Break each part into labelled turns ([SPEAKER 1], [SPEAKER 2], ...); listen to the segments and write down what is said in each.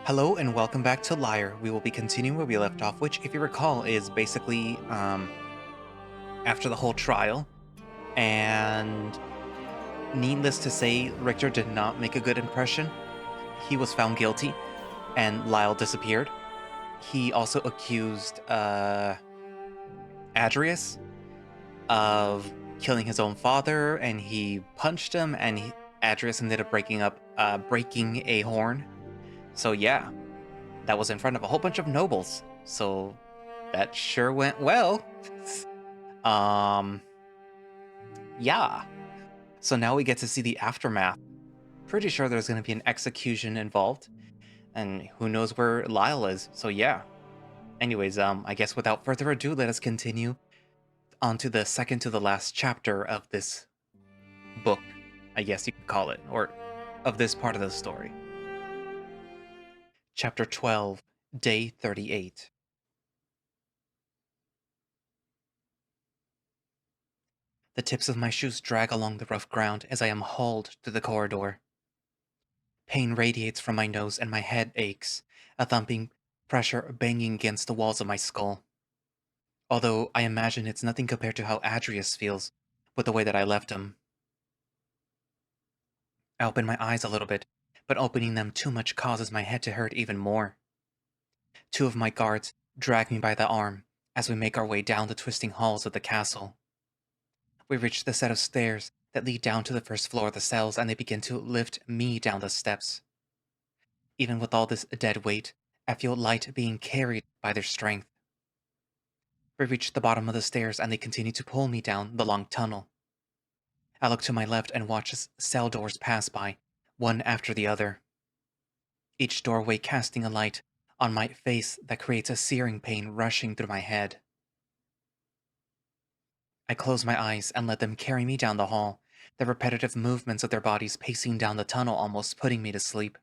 [SPEAKER 1] Hello and welcome back to Lyre. We will be continuing where we left off, which, if you recall, is basically after the whole trial. And needless to say, Richter did not make a good impression. He was found guilty, and Lyle disappeared. He also accused Adrius of killing his own father, and he punched him, and Adrius ended up breaking a horn. So yeah, that was in front of a whole bunch of nobles. So that sure went well. um, yeah. So now we get to see the aftermath. Pretty sure there's going to be an execution involved, and who knows where Lyle is. So yeah. Anyways, I guess without further ado, let us continue on to the second to the last chapter of this book, I guess you could call it, or of this part of the story. Chapter 12, Day 38. The tips of my shoes drag along the rough ground as I am hauled to the corridor. Pain radiates from my nose and my head aches, a thumping pressure banging against the walls of my skull. Although I imagine it's nothing compared to how Adrius feels with the way that I left him. I open my eyes a little bit, but opening them too much causes my head to hurt even more. Two of my guards drag me by the arm as we make our way down the twisting halls of the castle. We reach the set of stairs that lead down to the first floor of the cells, and they begin to lift me down the steps. Even with all this dead weight, I feel light being carried by their strength. We reach the bottom of the stairs and they continue to pull me down the long tunnel. I look to my left and watch as cell doors pass by, one after the other. Each doorway casting a light on my face that creates a searing pain rushing through my head. I close my eyes and let them carry me down the hall, the repetitive movements of their bodies pacing down the tunnel almost putting me to sleep.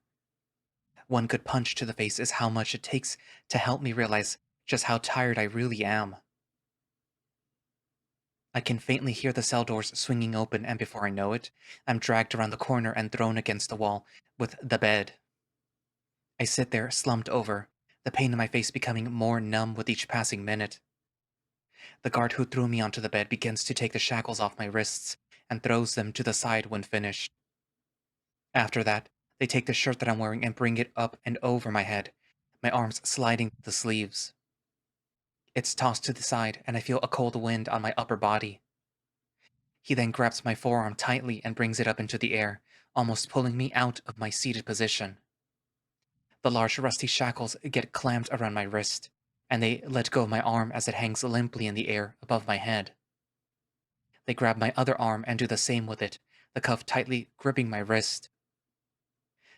[SPEAKER 1] One good punch to the face is how much it takes to help me realize just how tired I really am. I can faintly hear the cell doors swinging open, and before I know it, I'm dragged around the corner and thrown against the wall with the bed. I sit there, slumped over, the pain in my face becoming more numb with each passing minute. The guard who threw me onto the bed begins to take the shackles off my wrists and throws them to the side when finished. After that, they take the shirt that I'm wearing and bring it up and over my head, my arms sliding the sleeves. It's tossed to the side, and I feel a cold wind on my upper body. He then grabs my forearm tightly and brings it up into the air, almost pulling me out of my seated position. The large rusty shackles get clamped around my wrist, and they let go of my arm as it hangs limply in the air above my head. They grab my other arm and do the same with it, the cuff tightly gripping my wrist.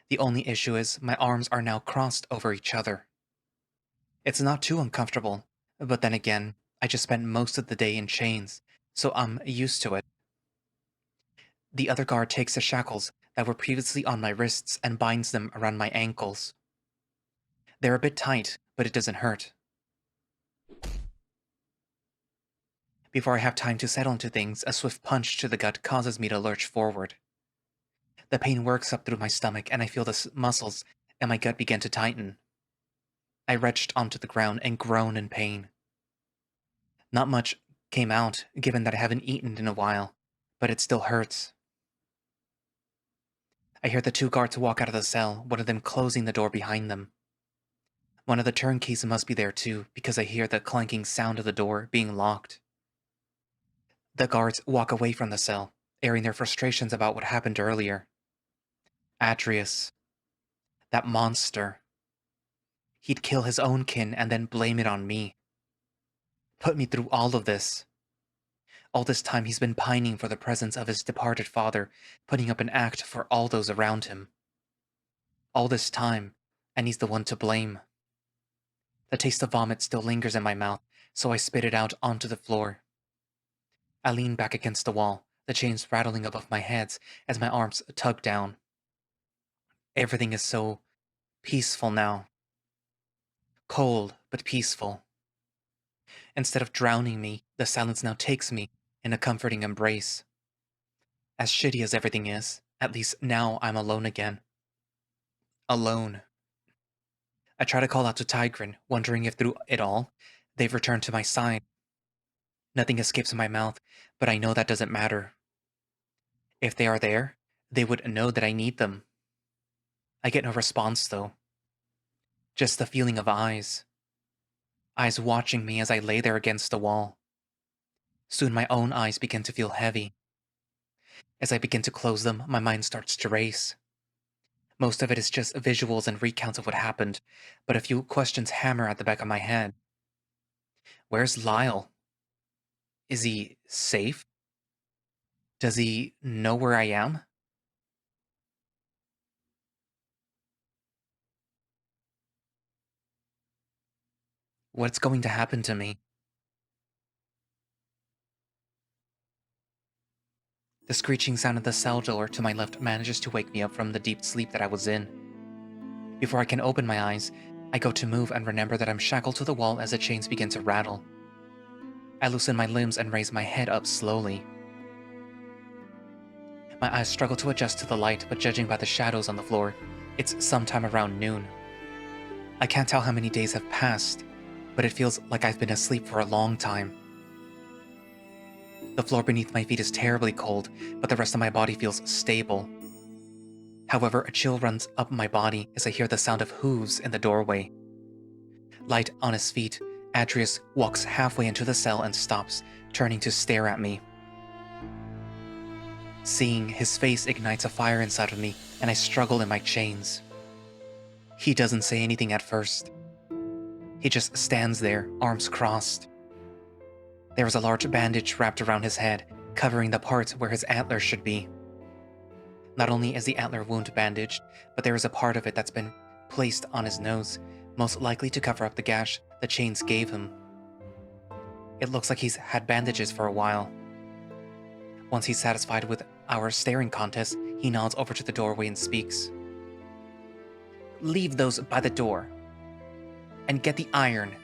[SPEAKER 1] The only issue is my arms are now crossed over each other. It's not too uncomfortable, but then again, I just spent most of the day in chains, so I'm used to it. The other guard takes the shackles that were previously on my wrists and binds them around my ankles. They're a bit tight, but it doesn't hurt. Before I have time to settle into things, a swift punch to the gut causes me to lurch forward. The pain works up through my stomach, and I feel the muscles and my gut begin to tighten. I retched onto the ground and groan in pain. Not much came out, given that I haven't eaten in a while, but it still hurts. I hear the two guards walk out of the cell, one of them closing the door behind them. One of the turnkeys must be there too, because I hear the clanking sound of the door being locked. The guards walk away from the cell, airing their frustrations about what happened earlier. Adrius, that monster. He'd kill his own kin and then blame it on me. Put me through all of this. All this time he's been pining for the presence of his departed father, putting up an act for all those around him. All this time, and he's the one to blame. The taste of vomit still lingers in my mouth, so I spit it out onto the floor. I lean back against the wall, the chains rattling above my head as my arms tug down. Everything is so peaceful now. Cold, but peaceful. Instead of drowning me, the silence now takes me in a comforting embrace. As shitty as everything is, at least now I'm alone again. Alone. I try to call out to Tigran, wondering if through it all, they've returned to my side. Nothing escapes my mouth, but I know that doesn't matter. If they are there, they would know that I need them. I get no response, though. Just the feeling of eyes. Eyes watching me as I lay there against the wall. Soon my own eyes begin to feel heavy. As I begin to close them, my mind starts to race. Most of it is just visuals and recounts of what happened, but a few questions hammer at the back of my head. Where's Lyle? Is he safe? Does he know where I am? What's going to happen to me? The screeching sound of the cell door to my left manages to wake me up from the deep sleep that I was in. Before I can open my eyes, I go to move and remember that I'm shackled to the wall as the chains begin to rattle. I loosen my limbs and raise my head up slowly. My eyes struggle to adjust to the light, but judging by the shadows on the floor, it's sometime around noon. I can't tell how many days have passed, but it feels like I've been asleep for a long time. The floor beneath my feet is terribly cold, but the rest of my body feels stable. However, a chill runs up my body as I hear the sound of hooves in the doorway. Light on his feet, Adrius walks halfway into the cell and stops, turning to stare at me. Seeing his face ignites a fire inside of me, and I struggle in my chains. He doesn't say anything at first. He just stands there, arms crossed. There is a large bandage wrapped around his head, covering the part where his antler should be. Not only is the antler wound bandaged, but there is a part of it that's been placed on his nose, most likely to cover up the gash the chains gave him. It looks like he's had bandages for a while. Once he's satisfied with our staring contest, he nods over to the doorway and speaks. "Leave those by the door. And get the iron."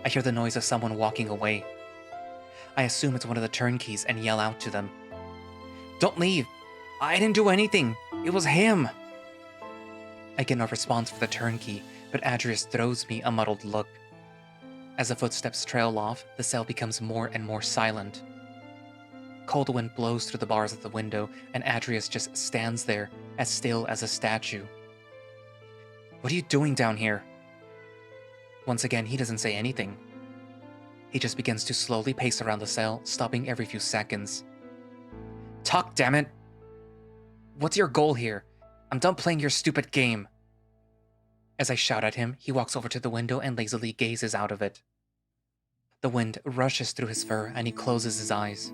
[SPEAKER 1] I hear the noise of someone walking away. I assume it's one of the turnkeys and yell out to them. "Don't leave! I didn't do anything! It was him!" I get no response for the turnkey, but Adrius throws me a muddled look. As the footsteps trail off, the cell becomes more and more silent. Cold wind blows through the bars of the window, and Adrius just stands there, as still as a statue. "What are you doing down here?" Once again, he doesn't say anything. He just begins to slowly pace around the cell, stopping every few seconds. "Talk, damn it! What's your goal here? I'm done playing your stupid game." As I shout at him, he walks over to the window and lazily gazes out of it. The wind rushes through his fur and he closes his eyes.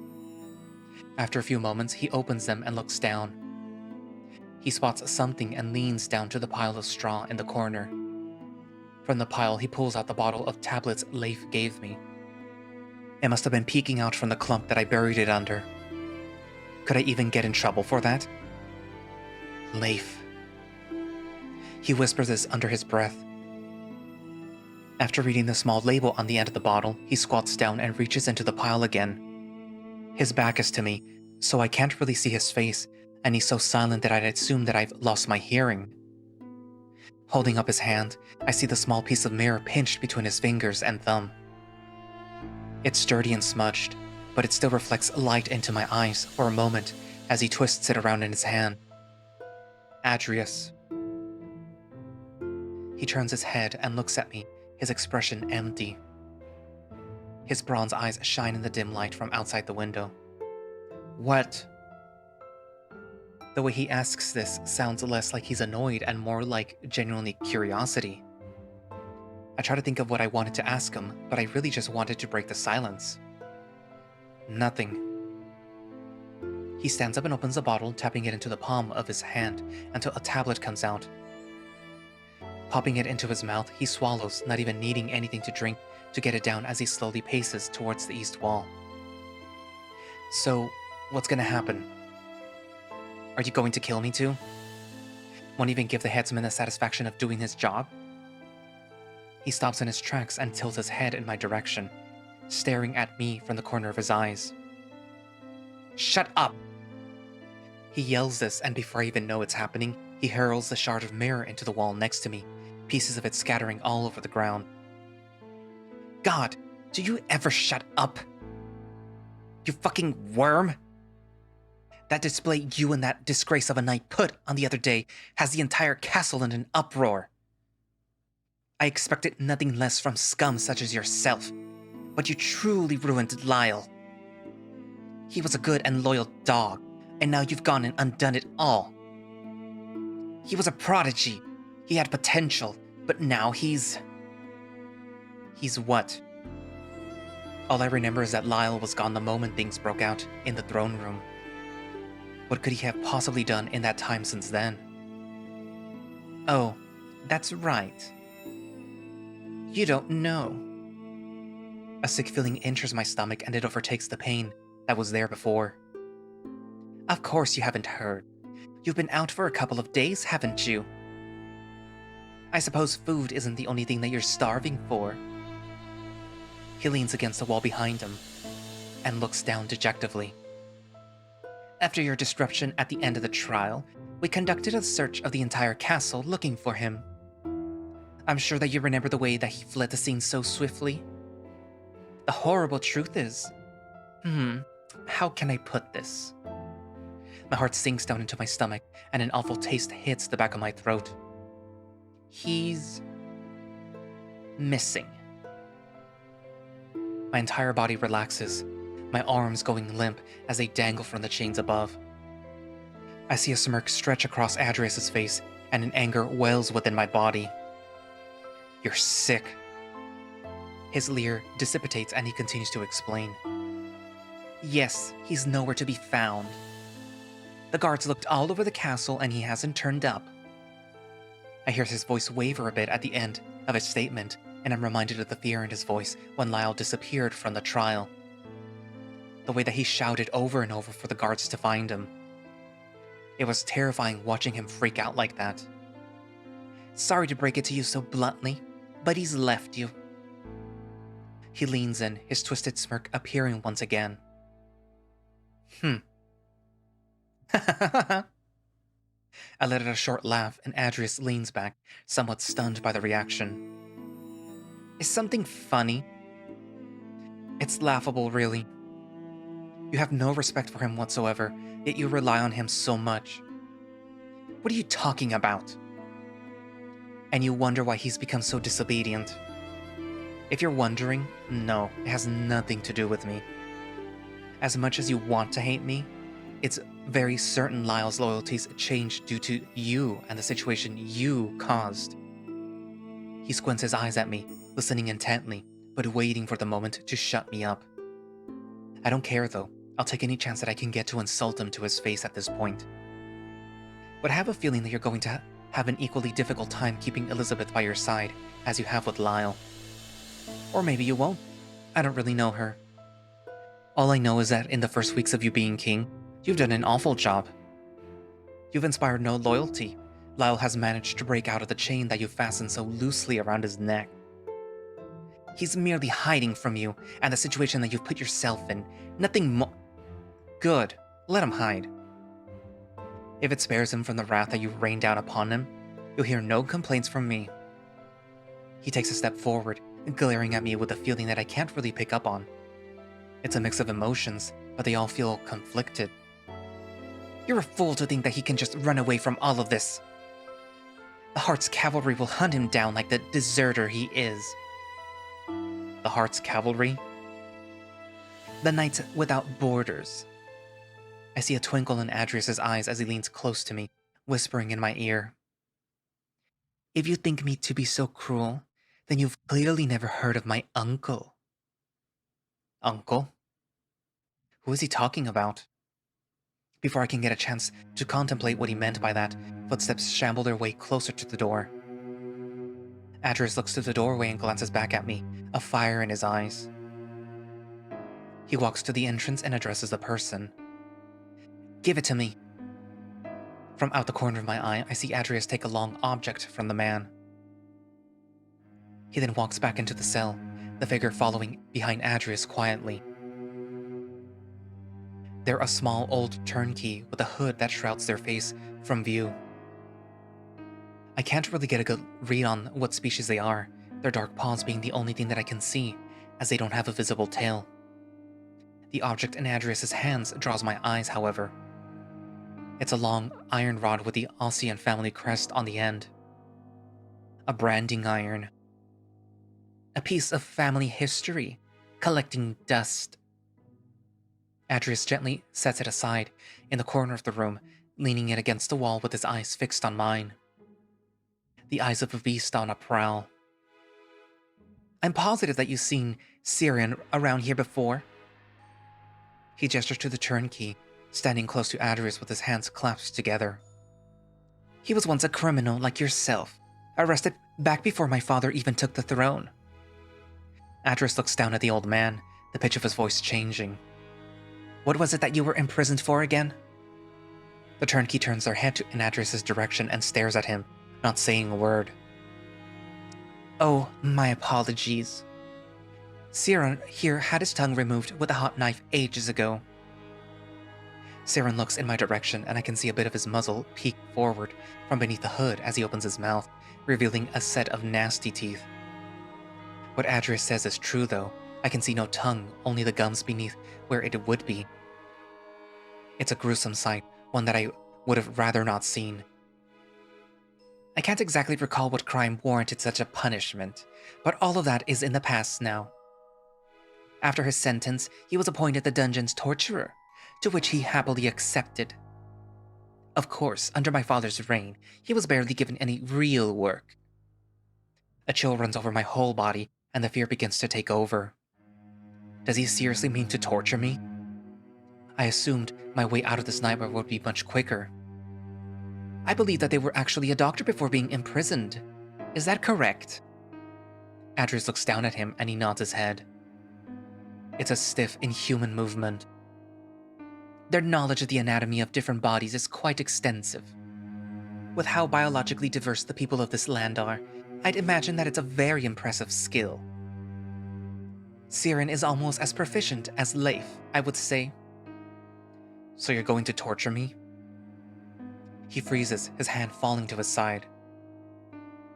[SPEAKER 1] After a few moments, he opens them and looks down. He spots something and leans down to the pile of straw in the corner. From the pile, he pulls out the bottle of tablets Leif gave me. It must have been peeking out from the clump that I buried it under. Could I even get in trouble for that? Leif. He whispers this under his breath. After reading the small label on the end of the bottle, he squats down and reaches into the pile again. His back is to me, so I can't really see his face, and he's so silent that I'd assume that I've lost my hearing. Holding up his hand, I see the small piece of mirror pinched between his fingers and thumb. It's dirty and smudged, but it still reflects light into my eyes for a moment as he twists it around in his hand. Adrius. He turns his head and looks at me, his expression empty. His bronze eyes shine in the dim light from outside the window. What? The way he asks this sounds less like he's annoyed and more like genuinely curiosity. I try to think of what I wanted to ask him, but I really just wanted to break the silence. Nothing. He stands up and opens the bottle, tapping it into the palm of his hand until a tablet comes out. Popping it into his mouth, he swallows, not even needing anything to drink to get it down as he slowly paces towards the east wall. So, what's gonna happen? Are you going to kill me too? Won't even give the headsman the satisfaction of doing his job? He stops in his tracks and tilts his head in my direction, staring at me from the corner of his eyes. Shut up! He yells this, and before I even know it's happening, he hurls the shard of mirror into the wall next to me, pieces of it scattering all over the ground. God, do you ever shut up? You fucking worm! That display you and that disgrace of a knight put on the other day has the entire castle in an uproar. I expected nothing less from scum such as yourself, but you truly ruined Lyle. He was a good and loyal dog, and now you've gone and undone it all. He was a prodigy. He had potential, but now he's what? All I remember is that Lyle was gone the moment things broke out in the throne room. What could he have possibly done in that time since then? Oh, that's right. You don't know. A sick feeling enters my stomach and it overtakes the pain that was there before. Of course you haven't heard. You've been out for a couple of days, haven't you? I suppose food isn't the only thing that you're starving for. He leans against the wall behind him and looks down dejectedly. After your disruption at the end of the trial, we conducted a search of the entire castle looking for him. I'm sure that you remember the way that he fled the scene so swiftly. The horrible truth is... how can I put this? My heart sinks down into my stomach, and an awful taste hits the back of my throat. He's... missing. My entire body relaxes, my arms going limp as they dangle from the chains above. I see a smirk stretch across Adrius's face, and an anger wells within my body. You're sick. His leer dissipates and he continues to explain. Yes, he's nowhere to be found. The guards looked all over the castle and he hasn't turned up. I hear his voice waver a bit at the end of his statement, and I'm reminded of the fear in his voice when Lyle disappeared from the trial. The way that he shouted over and over for the guards to find him. It was terrifying watching him freak out like that. Sorry to break it to you so bluntly, but he's left you. He leans in, his twisted smirk appearing once again. I let out a short laugh and Adrius leans back, somewhat stunned by the reaction. Is something funny? It's laughable, really. You have no respect for him whatsoever, yet you rely on him so much. What are you talking about? And you wonder why he's become so disobedient. If you're wondering, no, it has nothing to do with me. As much as you want to hate me, it's very certain Lyle's loyalties changed due to you and the situation you caused. He squints his eyes at me, listening intently, but waiting for the moment to shut me up. I don't care though. I'll take any chance that I can get to insult him to his face at this point. But I have a feeling that you're going to have an equally difficult time keeping Elizabeth by your side as you have with Lyle. Or maybe you won't. I don't really know her. All I know is that in the first weeks of you being king, you've done an awful job. You've inspired no loyalty. Lyle has managed to break out of the chain that you fastened so loosely around his neck. He's merely hiding from you and the situation that you've put yourself in. Nothing more. Good. Let him hide. If it spares him from the wrath that you've rained down upon him, you'll hear no complaints from me. He takes a step forward, glaring at me with a feeling that I can't really pick up on. It's a mix of emotions, but they all feel conflicted. You're a fool to think that he can just run away from all of this. The Heart's cavalry will hunt him down like the deserter he is. The Heart's cavalry? The Knights Without Borders. I see a twinkle in Adrius's eyes as he leans close to me, whispering in my ear. If you think me to be so cruel, then you've clearly never heard of my uncle. Uncle? Who is he talking about? Before I can get a chance to contemplate what he meant by that, footsteps shamble their way closer to the door. Adrius looks to the doorway and glances back at me, a fire in his eyes. He walks to the entrance and addresses the person. Give it to me. From out the corner of my eye, I see Adrius take a long object from the man. He then walks back into the cell, the figure following behind Adrius quietly. They're a small old turnkey with a hood that shrouds their face from view. I can't really get a good read on what species they are, their dark paws being the only thing that I can see, as they don't have a visible tail. The object in Adrius's hands draws my eyes, however. It's a long iron rod with the Ossian family crest on the end. A branding iron. A piece of family history, collecting dust. Adrius gently sets it aside, in the corner of the room, leaning it against the wall with his eyes fixed on mine. The eyes of a beast on a prowl. I'm positive that you've seen Syrian around here before. He gestures to the turnkey, standing close to Adrius with his hands clasped together. He was once a criminal like yourself, arrested back before my father even took the throne. Adrius looks down at the old man, the pitch of his voice changing. What was it that you were imprisoned for again? The turnkey turns their head in Adrius's direction and stares at him, not saying a word. Oh, my apologies. Siren here had his tongue removed with a hot knife ages ago. Siren looks in my direction and I can see a bit of his muzzle peek forward from beneath the hood as he opens his mouth, revealing a set of nasty teeth. What Adrius says is true though. I can see no tongue, only the gums beneath where it would be. It's a gruesome sight, one that I would have rather not seen. I can't exactly recall what crime warranted such a punishment, but all of that is in the past now. After his sentence, he was appointed the dungeon's torturer, to which he happily accepted. Of course, under my father's reign, he was barely given any real work. A chill runs over my whole body, and the fear begins to take over. Does he seriously mean to torture me? I assumed my way out of this nightmare would be much quicker. I believe that they were actually a doctor before being imprisoned. Is that correct? Adrius looks down at him and he nods his head. It's a stiff, inhuman movement. Their knowledge of the anatomy of different bodies is quite extensive. With how biologically diverse the people of this land are, I'd imagine that it's a very impressive skill. Siren is almost as proficient as Leif, I would say. So you're going to torture me? He freezes, his hand falling to his side.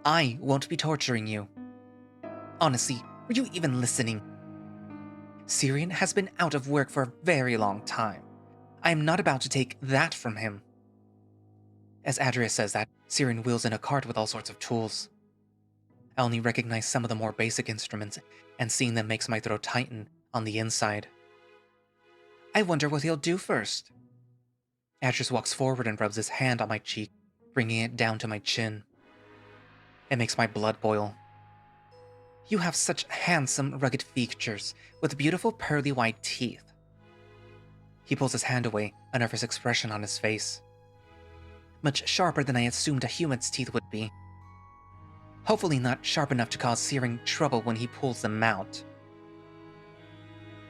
[SPEAKER 1] I won't be torturing you. Honestly, were you even listening? Syrian has been out of work for a very long time. I am not about to take that from him. As Adrius says that, Syrian wheels in a cart with all sorts of tools. I only recognize some of the more basic instruments, and seeing them makes my throat tighten on the inside. I wonder what he'll do first. Adrius walks forward and rubs his hand on my cheek, bringing it down to my chin. It makes my blood boil. You have such handsome, rugged features, with beautiful pearly white teeth. He pulls his hand away, a nervous expression on his face. Much sharper than I assumed a human's teeth would be. Hopefully not sharp enough to cause searing trouble when he pulls them out.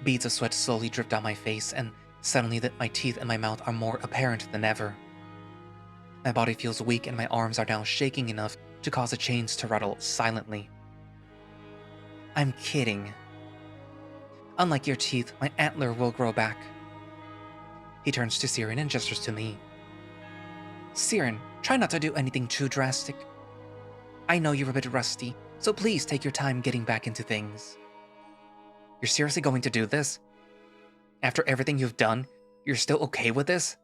[SPEAKER 1] Beads of sweat slowly drip down my face, and suddenly my teeth and my mouth are more apparent than ever. My body feels weak and my arms are now shaking enough to cause the chains to rattle silently. I'm kidding. Unlike your teeth, my antler will grow back. He turns to Siren and gestures to me. Siren, try not to do anything too drastic. I know you're a bit rusty, so please take your time getting back into things. You're seriously going to do this? After everything you've done, you're still okay with this?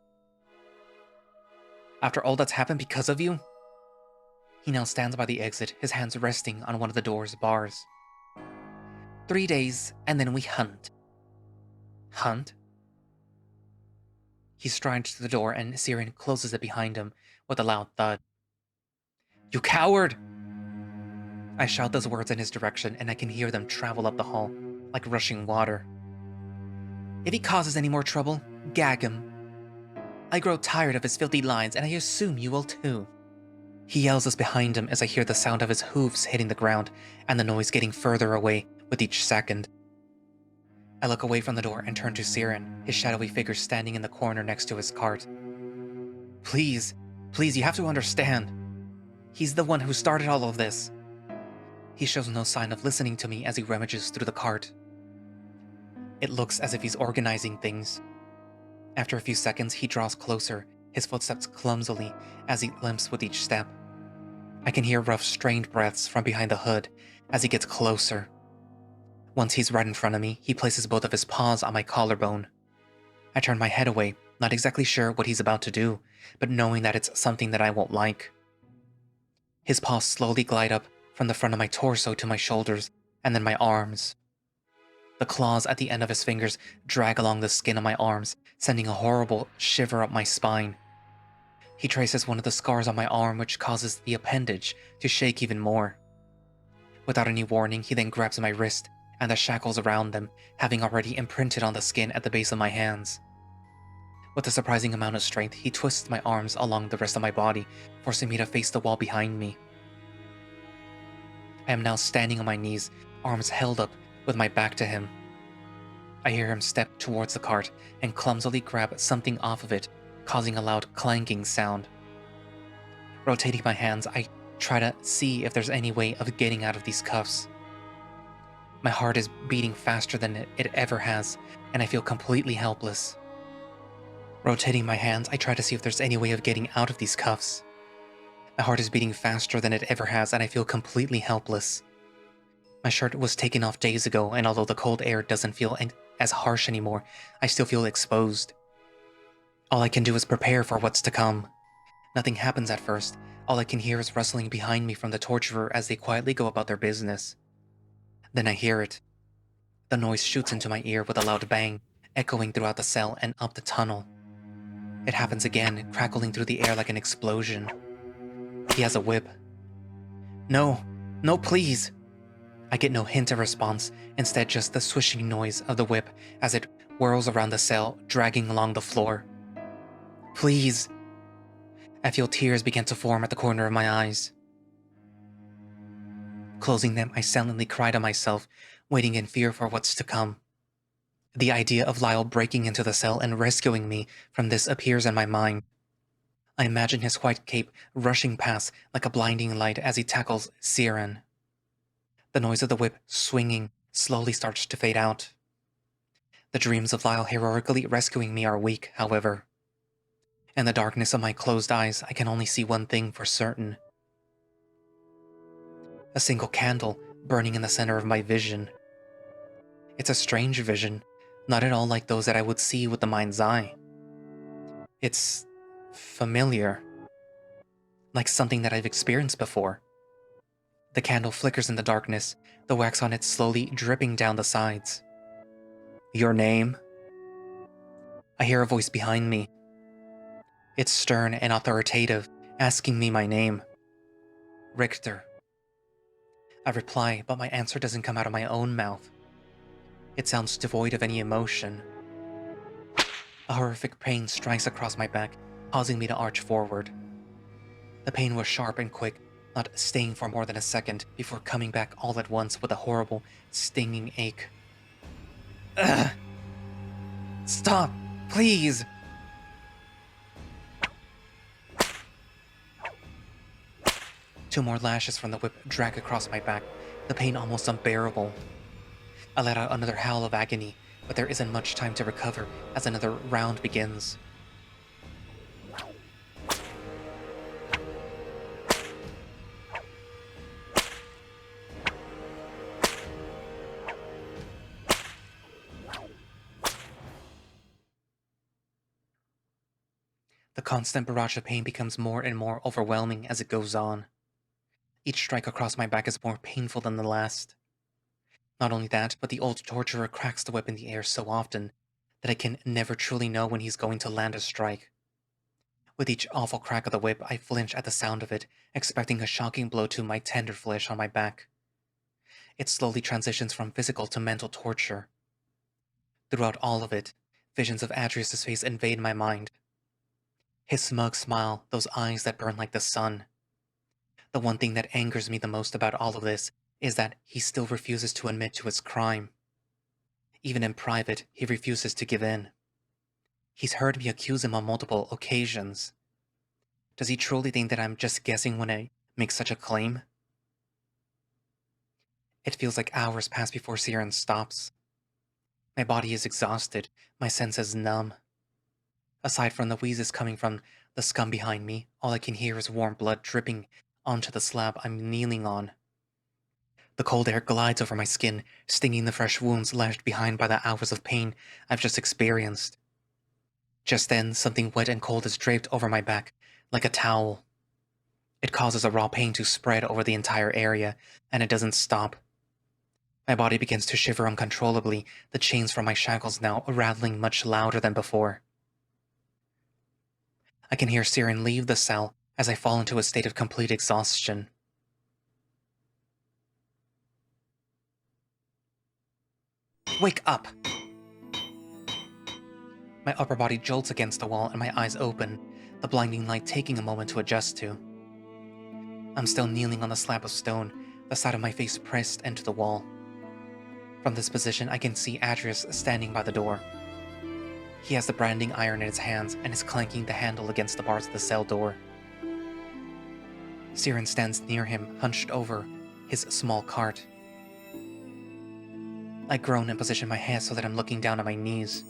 [SPEAKER 1] After all that's happened because of you? He now stands by the exit, his hands resting on one of the door's bars. 3 days, and then we hunt. Hunt? He strides to the door and Siren closes it behind him with a loud thud. You coward! I shout those words in his direction and I can hear them travel up the hall, like rushing water. If he causes any more trouble, gag him. I grow tired of his filthy lines and I assume you will too. He yells this behind him as I hear the sound of his hooves hitting the ground and the noise getting further away with each second. I look away from the door and turn to Siren, his shadowy figure standing in the corner next to his cart. Please, you have to understand. He's the one who started all of this. He shows no sign of listening to me as he rummages through the cart. It looks as if he's organizing things. After a few seconds, he draws closer, his footsteps clumsily as he limps with each step. I can hear rough, strained breaths from behind the hood as he gets closer. Once he's right in front of me, he places both of his paws on my collarbone. I turn my head away, not exactly sure what he's about to do, but knowing that it's something that I won't like. His paws slowly glide up from the front of my torso to my shoulders, and then my arms. The claws at the end of his fingers drag along the skin of my arms, sending a horrible shiver up my spine. He traces one of the scars on my arm, which causes the appendage to shake even more. Without any warning, he then grabs my wrist and the shackles around them, having already imprinted on the skin at the base of my hands. With a surprising amount of strength, he twists my arms along the rest of my body, forcing me to face the wall behind me. I am now standing on my knees, arms held up with my back to him. I hear him step towards the cart and clumsily grab something off of it, causing a loud clanking sound. Rotating my hands, I try to see if there's any way of getting out of these cuffs. My heart is beating faster than it ever has, and I feel completely helpless. Rotating my hands, I try to see if there's any way of getting out of these cuffs. My heart is beating faster than it ever has, and I feel completely helpless. My shirt was taken off days ago, and although the cold air doesn't feel as harsh anymore, I still feel exposed. All I can do is prepare for what's to come. Nothing happens at first. All I can hear is rustling behind me from the torturer as they quietly go about their business. Then I hear it. The noise shoots into my ear with a loud bang, echoing throughout the cell and up the tunnel. It happens again, crackling through the air like an explosion. He has a whip. No, no, please! I get no hint of response, instead just the swishing noise of the whip as it whirls around the cell, dragging along the floor. Please! I feel tears begin to form at the corner of my eyes. Closing them, I silently cry to myself, waiting in fear for what's to come. The idea of Lyle breaking into the cell and rescuing me from this appears in my mind. I imagine his white cape rushing past like a blinding light as he tackles Siren. The noise of the whip swinging slowly starts to fade out. The dreams of Lyle heroically rescuing me are weak, however. In the darkness of my closed eyes, I can only see one thing for certain. A single candle burning in the center of my vision. It's a strange vision, not at all like those that I would see with the mind's eye. It's familiar, like something that I've experienced before. The candle flickers in the darkness, the wax on it slowly dripping down the sides. Your name? I hear a voice behind me. It's stern and authoritative, asking me my name. Richter. I reply, but my answer doesn't come out of my own mouth. It sounds devoid of any emotion. A horrific pain strikes across my back, causing me to arch forward. The pain was sharp and quick, not staying for more than a second before coming back all at once with a horrible, stinging ache. Ugh! Stop! Please! Two more lashes from the whip drag across my back, the pain almost unbearable. I let out another howl of agony, but there isn't much time to recover as another round begins. The constant barrage of pain becomes more and more overwhelming as it goes on. Each strike across my back is more painful than the last. Not only that, but the old torturer cracks the whip in the air so often that I can never truly know when he's going to land a strike. With each awful crack of the whip, I flinch at the sound of it, expecting a shocking blow to my tender flesh on my back. It slowly transitions from physical to mental torture. Throughout all of it, visions of Adrius' face invade my mind. His smug smile, those eyes that burn like the sun. The one thing that angers me the most about all of this is that he still refuses to admit to his crime. Even in private, he refuses to give in. He's heard me accuse him on multiple occasions. Does he truly think that I'm just guessing when I make such a claim? It feels like hours pass before Siren stops. My body is exhausted, my senses numb. Aside from the wheezes coming from the scum behind me, all I can hear is warm blood dripping onto the slab I'm kneeling on. The cold air glides over my skin, stinging the fresh wounds left behind by the hours of pain I've just experienced. Just then, something wet and cold is draped over my back, like a towel. It causes a raw pain to spread over the entire area, and it doesn't stop. My body begins to shiver uncontrollably, the chains from my shackles now rattling much louder than before. I can hear Siren leave the cell as I fall into a state of complete exhaustion. Wake up! My upper body jolts against the wall and my eyes open, the blinding light taking a moment to adjust to. I'm still kneeling on the slab of stone, the side of my face pressed into the wall. From this position, I can see Adrius standing by the door. He has the branding iron in his hands and is clanking the handle against the bars of the cell door. Siren stands near him, hunched over his small cart. I groan and position my head so that I'm looking down at my knees.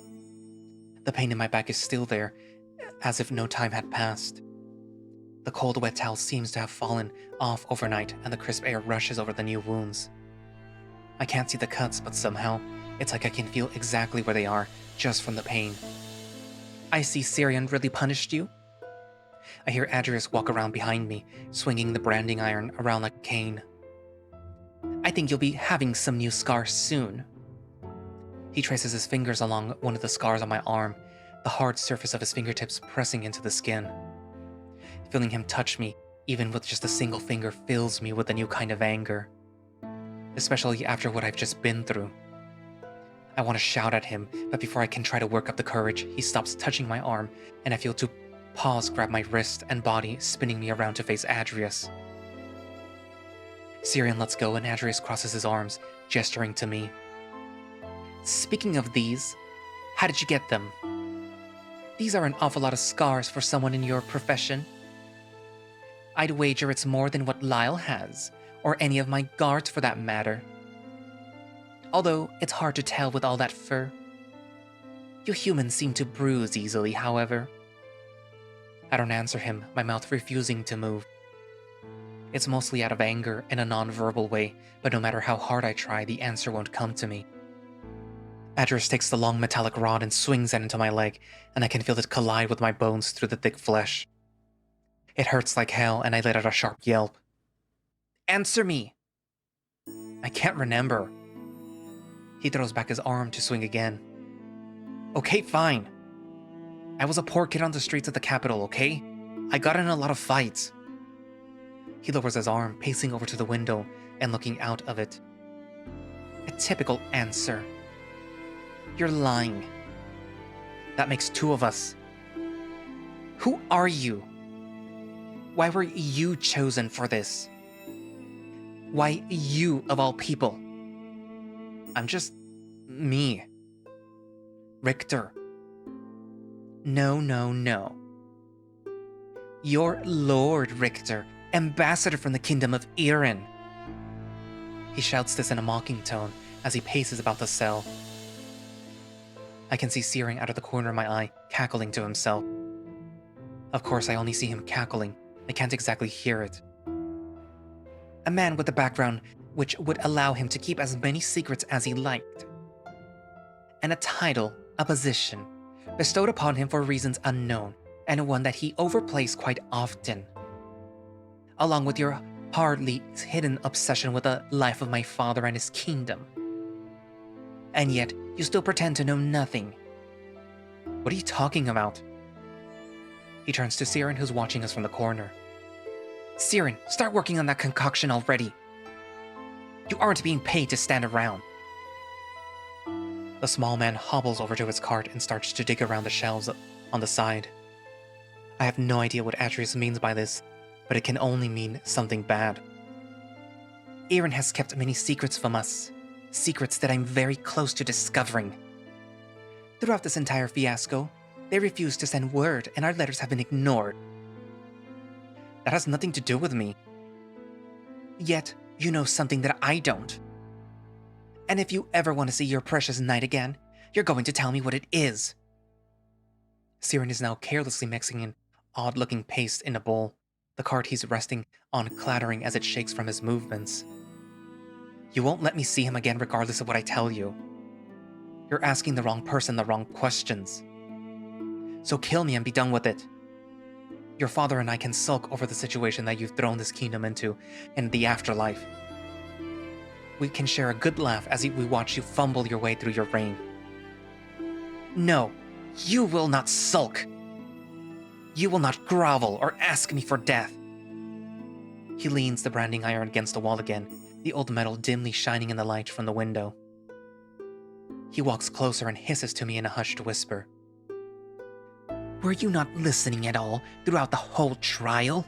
[SPEAKER 1] The pain in my back is still there, as if no time had passed. The cold, wet towel seems to have fallen off overnight, and the crisp air rushes over the new wounds. I can't see the cuts, but somehow, it's like I can feel exactly where they are, just from the pain. I see Siren really punished you? I hear Adrius walk around behind me, swinging the branding iron around like a cane. I think you'll be having some new scars soon. He traces his fingers along one of the scars on my arm, the hard surface of his fingertips pressing into the skin. Feeling him touch me, even with just a single finger, fills me with a new kind of anger. Especially after what I've just been through. I want to shout at him, but before I can try to work up the courage, he stops touching my arm, and I feel two paws grab my wrist and body, spinning me around to face Adrius. Siren lets go and Adrius crosses his arms, gesturing to me. Speaking of these, how did you get them? These are an awful lot of scars for someone in your profession. I'd wager it's more than what Lyre has, or any of my guards for that matter. Although it's hard to tell with all that fur. You humans seem to bruise easily, however. I don't answer him, my mouth refusing to move. It's mostly out of anger in a non-verbal way, but no matter how hard I try, the answer won't come to me. Adrius takes the long metallic rod and swings it into my leg, and I can feel it collide with my bones through the thick flesh. It hurts like hell, and I let out a sharp yelp. Answer me! I can't remember. He throws back his arm to swing again. Okay, fine. I was a poor kid on the streets of the capital, okay? I got in a lot of fights. He lowers his arm, pacing over to the window and looking out of it. A typical answer. You're lying. That makes two of us. Who are you? Why were you chosen for this? Why you of all people? I'm just me. Richter. No, no, no. You're Lord Richter, ambassador from the kingdom of Erin. He shouts this in a mocking tone as he paces about the cell. I can see Siren out of the corner of my eye, cackling to himself. Of course, I only see him cackling. I can't exactly hear it. A man with a background which would allow him to keep as many secrets as he liked. And a title, a position, bestowed upon him for reasons unknown, and one that he overplays quite often. Along with your hardly hidden obsession with the life of my father and his kingdom. And yet, you still pretend to know nothing. What are you talking about? He turns to Siren, who's watching us from the corner. Siren, start working on that concoction already. You aren't being paid to stand around. The small man hobbles over to his cart and starts to dig around the shelves on the side. I have no idea what Adrius means by this, but it can only mean something bad. Erin has kept many secrets from us. Secrets that I'm very close to discovering. Throughout this entire fiasco, they refused to send word and our letters have been ignored. That has nothing to do with me. Yet, you know something that I don't. And if you ever want to see your precious knight again, you're going to tell me what it is. Siren is now carelessly mixing an odd-looking paste in a bowl. the cart he's resting on clattering as it shakes from his movements. You won't let me see him again regardless of what I tell you. You're asking the wrong person the wrong questions. So kill me and be done with it. Your father and I can sulk over the situation that you've thrown this kingdom into in the afterlife. We can share a good laugh as we watch you fumble your way through your reign. No, you will not sulk. You will not grovel or ask me for death. He leans the branding iron against the wall again, the old metal dimly shining in the light from the window. He walks closer and hisses to me in a hushed whisper. Were you not listening at all throughout the whole trial?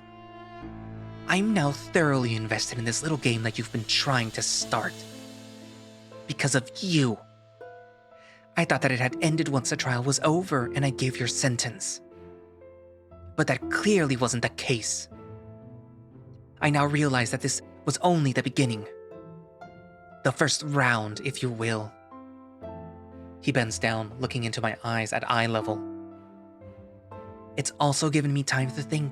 [SPEAKER 1] I'm now thoroughly invested in this little game that you've been trying to start. Because of you. I thought that it had ended once the trial was over and I gave your sentence. But that clearly wasn't the case. I now realize that this was only the beginning. The first round, if you will. He bends down, looking into my eyes at eye level. It's also given me time to think.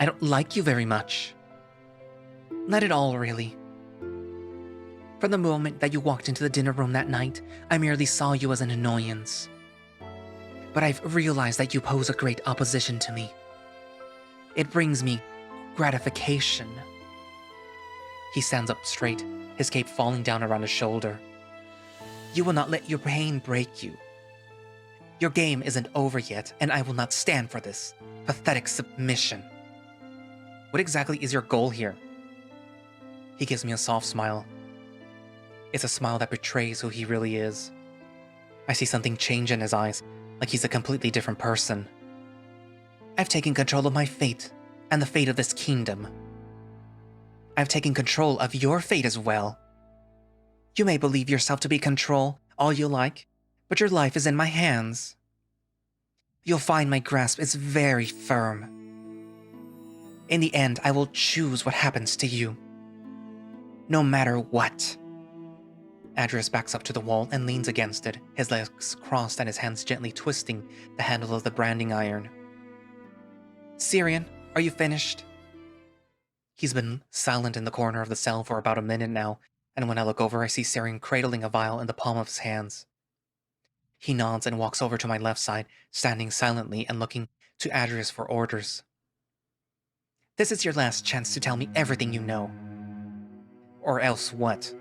[SPEAKER 1] I don't like you very much. Not at all, really. From the moment that you walked into the dinner room that night, I merely saw you as an annoyance. But I've realized that you pose a great opposition to me. It brings me gratification. He stands up straight, his cape falling down around his shoulder. You will not let your pain break you. Your game isn't over yet, and I will not stand for this pathetic submission. What exactly is your goal here? He gives me a soft smile. It's a smile that betrays who he really is. I see something change in his eyes, like he's a completely different person. I've taken control of my fate, and the fate of this kingdom. I've taken control of your fate as well. You may believe yourself to be control all you like, but your life is in my hands. You'll find my grasp is very firm. In the end, I will choose what happens to you. No matter what. Adrius backs up to the wall and leans against it, his legs crossed and his hands gently twisting the handle of the branding iron. Syrian, are you finished? He's been silent in the corner of the cell for about a minute now, and when I look over, I see Syrian cradling a vial in the palm of his hands. He nods and walks over to my left side, standing silently and looking to Adrius for orders. This is your last chance to tell me everything you know. Or else what?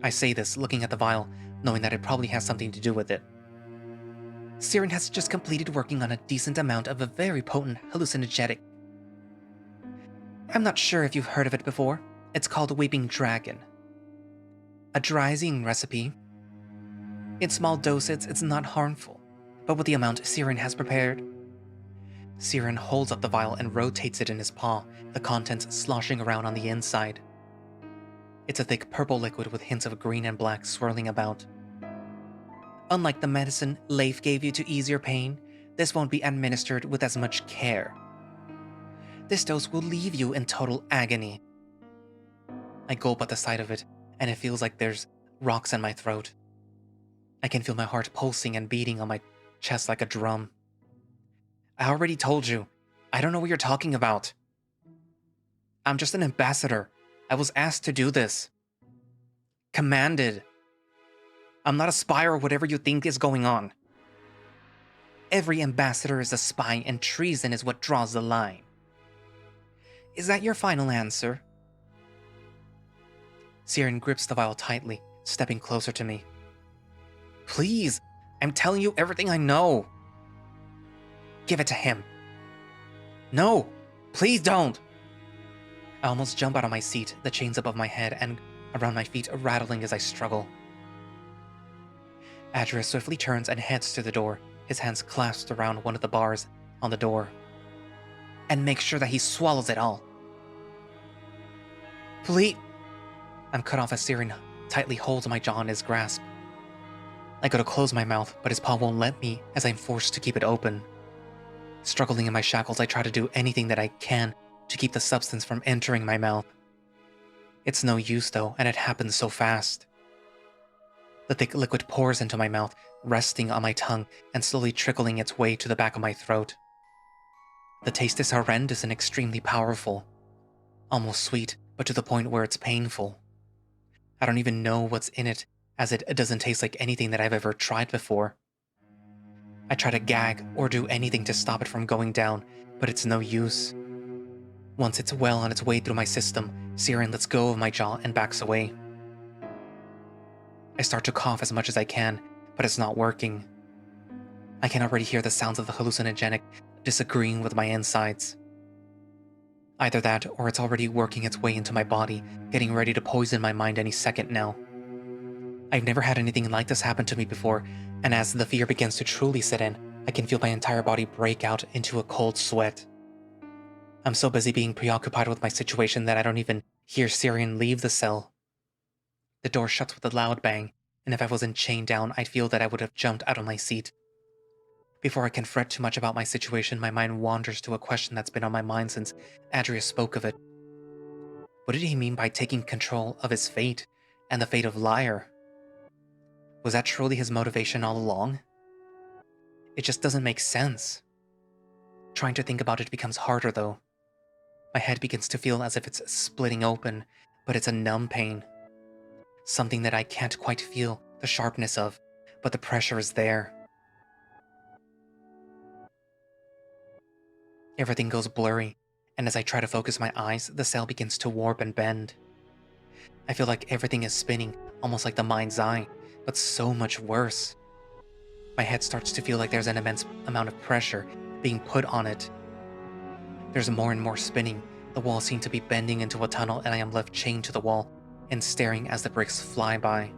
[SPEAKER 1] I say this, looking at the vial, knowing that it probably has something to do with it. Syrian has just completed working on a decent amount of a very potent hallucinogenic. I'm not sure if you've heard of it before. It's called Weeping Dragon. A dryzine recipe. In small doses, it's not harmful, but with the amount Syrian has prepared. Syrian holds up the vial and rotates it in his paw, the contents sloshing around on the inside. It's a thick purple liquid with hints of green and black swirling about. Unlike the medicine Leif gave you to ease your pain, this won't be administered with as much care. This dose will leave you in total agony. I gulp at the sight of it, and it feels like there's rocks in my throat. I can feel my heart pulsing and beating on my chest like a drum. I already told you, I don't know what you're talking about. I'm just an ambassador. I was asked to do this. Commanded. I'm not a spy or whatever you think is going on. Every ambassador is a spy, and treason is what draws the line. Is that your final answer? Syrian grips the vial tightly, stepping closer to me. Please, I'm telling you everything I know. Give it to him. No, please don't. I almost jump out of my seat, the chains above my head and around my feet rattling as I struggle. Adrius swiftly turns and heads to the door, his hands clasped around one of the bars on the door. And make sure that he swallows it all. Please. I'm cut off as Syrian tightly holds my jaw in his grasp. I go to close my mouth, but his paw won't let me as I'm forced to keep it open. Struggling in my shackles, I try to do anything that I can to keep the substance from entering my mouth. It's no use though, and it happens so fast. The thick liquid pours into my mouth, resting on my tongue and slowly trickling its way to the back of my throat. The taste is horrendous and extremely powerful. Almost sweet, but to the point where it's painful. I don't even know what's in it, as it doesn't taste like anything that I've ever tried before. I try to gag or do anything to stop it from going down, but it's no use. Once it's well on its way through my system, Siren lets go of my jaw and backs away. I start to cough as much as I can, but it's not working. I can already hear the sounds of the hallucinogenic disagreeing with my insides. Either that, or it's already working its way into my body, getting ready to poison my mind any second now. I've never had anything like this happen to me before, and as the fear begins to truly set in, I can feel my entire body break out into a cold sweat. I'm so busy being preoccupied with my situation that I don't even hear Syrian leave the cell. The door shuts with a loud bang, and if I wasn't chained down, I'd feel that I would have jumped out of my seat. Before I can fret too much about my situation, my mind wanders to a question that's been on my mind since Adrius spoke of it. What did he mean by taking control of his fate, and the fate of Lyre? Was that truly his motivation all along? It just doesn't make sense. Trying to think about it becomes harder, though. My head begins to feel as if it's splitting open, but it's a numb pain. Something that I can't quite feel the sharpness of, but the pressure is there. Everything goes blurry, and as I try to focus my eyes, the cell begins to warp and bend. I feel like everything is spinning, almost like the mind's eye, but so much worse. My head starts to feel like there's an immense amount of pressure being put on it. There's more and more spinning. The walls seem to be bending into a tunnel, and I am left chained to the wall and staring as the bricks fly by.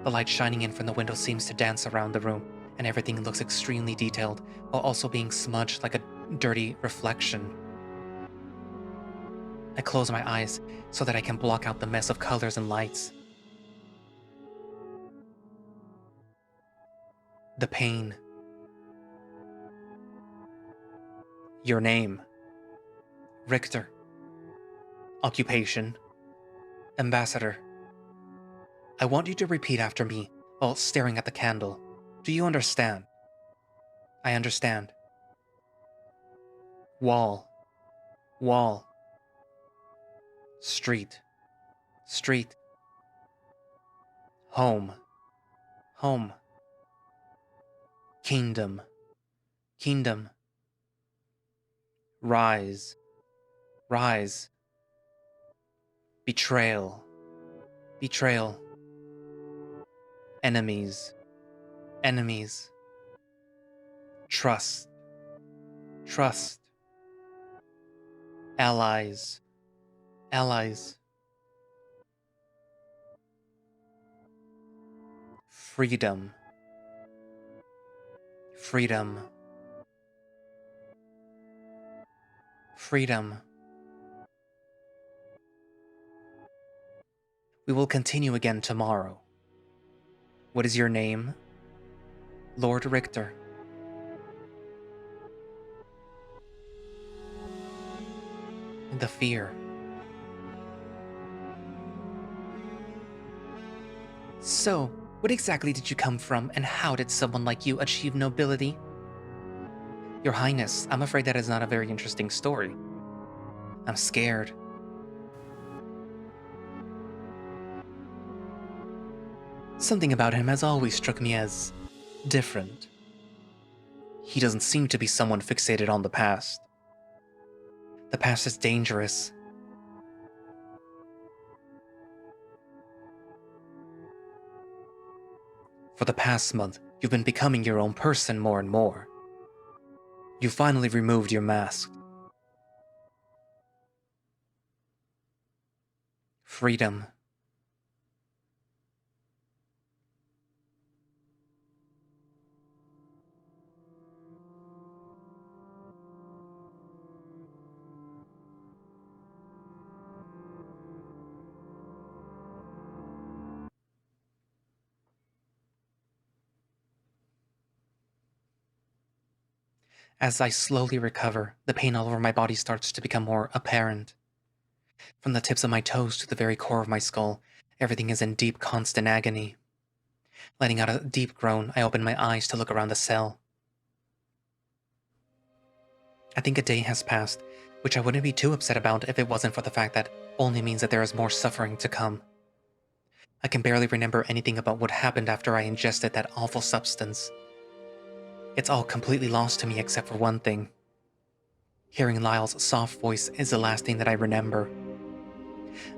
[SPEAKER 1] The light shining in from the window seems to dance around the room, and everything looks extremely detailed, while also being smudged like a dirty reflection. I close my eyes so that I can block out the mess of colors and lights. The pain. Your name. Richter. Occupation. Ambassador. I want you to repeat after me while staring at the candle. Do you understand? I understand. Wall. Wall. Street. Street. Home. Home. Kingdom. Kingdom. Rise. Rise. Betrayal. Betrayal. Enemies. Enemies. Trust. Trust. Allies. Allies. Freedom. Freedom. Freedom. We will continue again tomorrow. What is your name? Lord Richter. The fear. So, what exactly did you come from, and how did someone like you achieve nobility? Your Highness, I'm afraid that is not a very interesting story. I'm scared. Something about him has always struck me as different. He doesn't seem to be someone fixated on the past. The past is dangerous. For the past month, you've been becoming your own person more and more. You finally removed your mask. Freedom. As I slowly recover, the pain all over my body starts to become more apparent. From the tips of my toes to the very core of my skull, everything is in deep, constant agony. Letting out a deep groan, I open my eyes to look around the cell. I think a day has passed, which I wouldn't be too upset about if it wasn't for the fact that only means that there is more suffering to come. I can barely remember anything about what happened after I ingested that awful substance. It's all completely lost to me except for one thing. Hearing Lyle's soft voice is the last thing that I remember.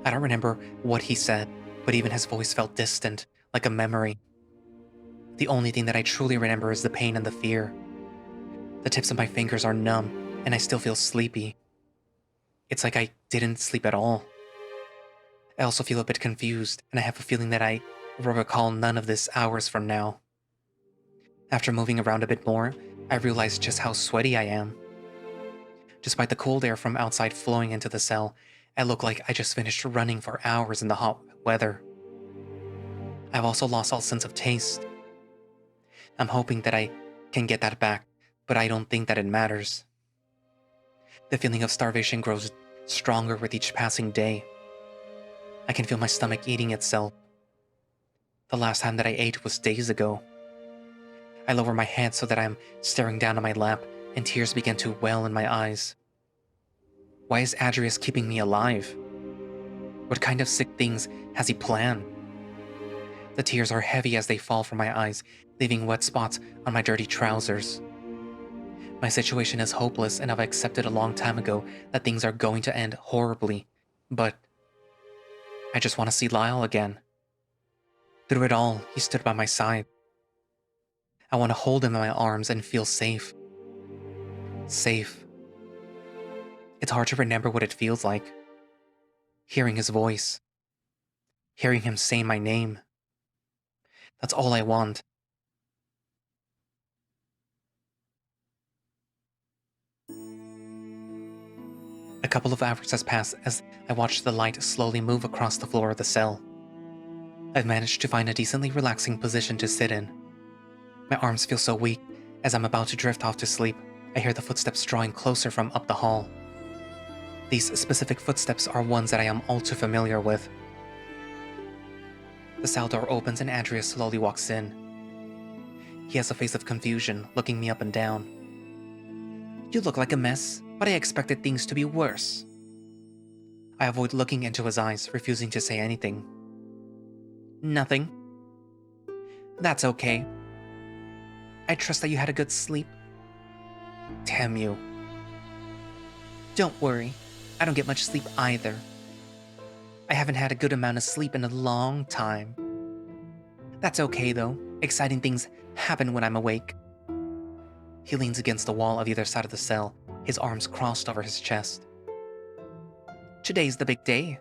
[SPEAKER 1] I don't remember what he said, but even his voice felt distant, like a memory. The only thing that I truly remember is the pain and the fear. The tips of my fingers are numb, and I still feel sleepy. It's like I didn't sleep at all. I also feel a bit confused, and I have a feeling that I will recall none of this hours from now. After moving around a bit more, I realize just how sweaty I am. Despite the cold air from outside flowing into the cell, I look like I just finished running for hours in the hot weather. I've also lost all sense of taste. I'm hoping that I can get that back, but I don't think that it matters. The feeling of starvation grows stronger with each passing day. I can feel my stomach eating itself. The last time that I ate was days ago. I lower my head so that I'm staring down at my lap, and tears begin to well in my eyes. Why is Adrius keeping me alive? What kind of sick things has he planned? The tears are heavy as they fall from my eyes, leaving wet spots on my dirty trousers. My situation is hopeless, and I've accepted a long time ago that things are going to end horribly, but I just want to see Lyle again. Through it all, he stood by my side. I want to hold him in my arms and feel safe. Safe. It's hard to remember what it feels like. Hearing his voice. Hearing him say my name. That's all I want. A couple of hours has passed as I watch the light slowly move across the floor of the cell. I've managed to find a decently relaxing position to sit in. My arms feel so weak. As I'm about to drift off to sleep, I hear the footsteps drawing closer from up the hall. These specific footsteps are ones that I am all too familiar with. The cell door opens and Adrius slowly walks in. He has a face of confusion, looking me up and down. You look like a mess, but I expected things to be worse. I avoid looking into his eyes, refusing to say anything. Nothing. That's okay. I trust that you had a good sleep. Damn you. Don't worry, I don't get much sleep either. I haven't had a good amount of sleep in a long time. That's okay though, exciting things happen when I'm awake. He leans against the wall of either side of the cell, his arms crossed over his chest. Today's the big day.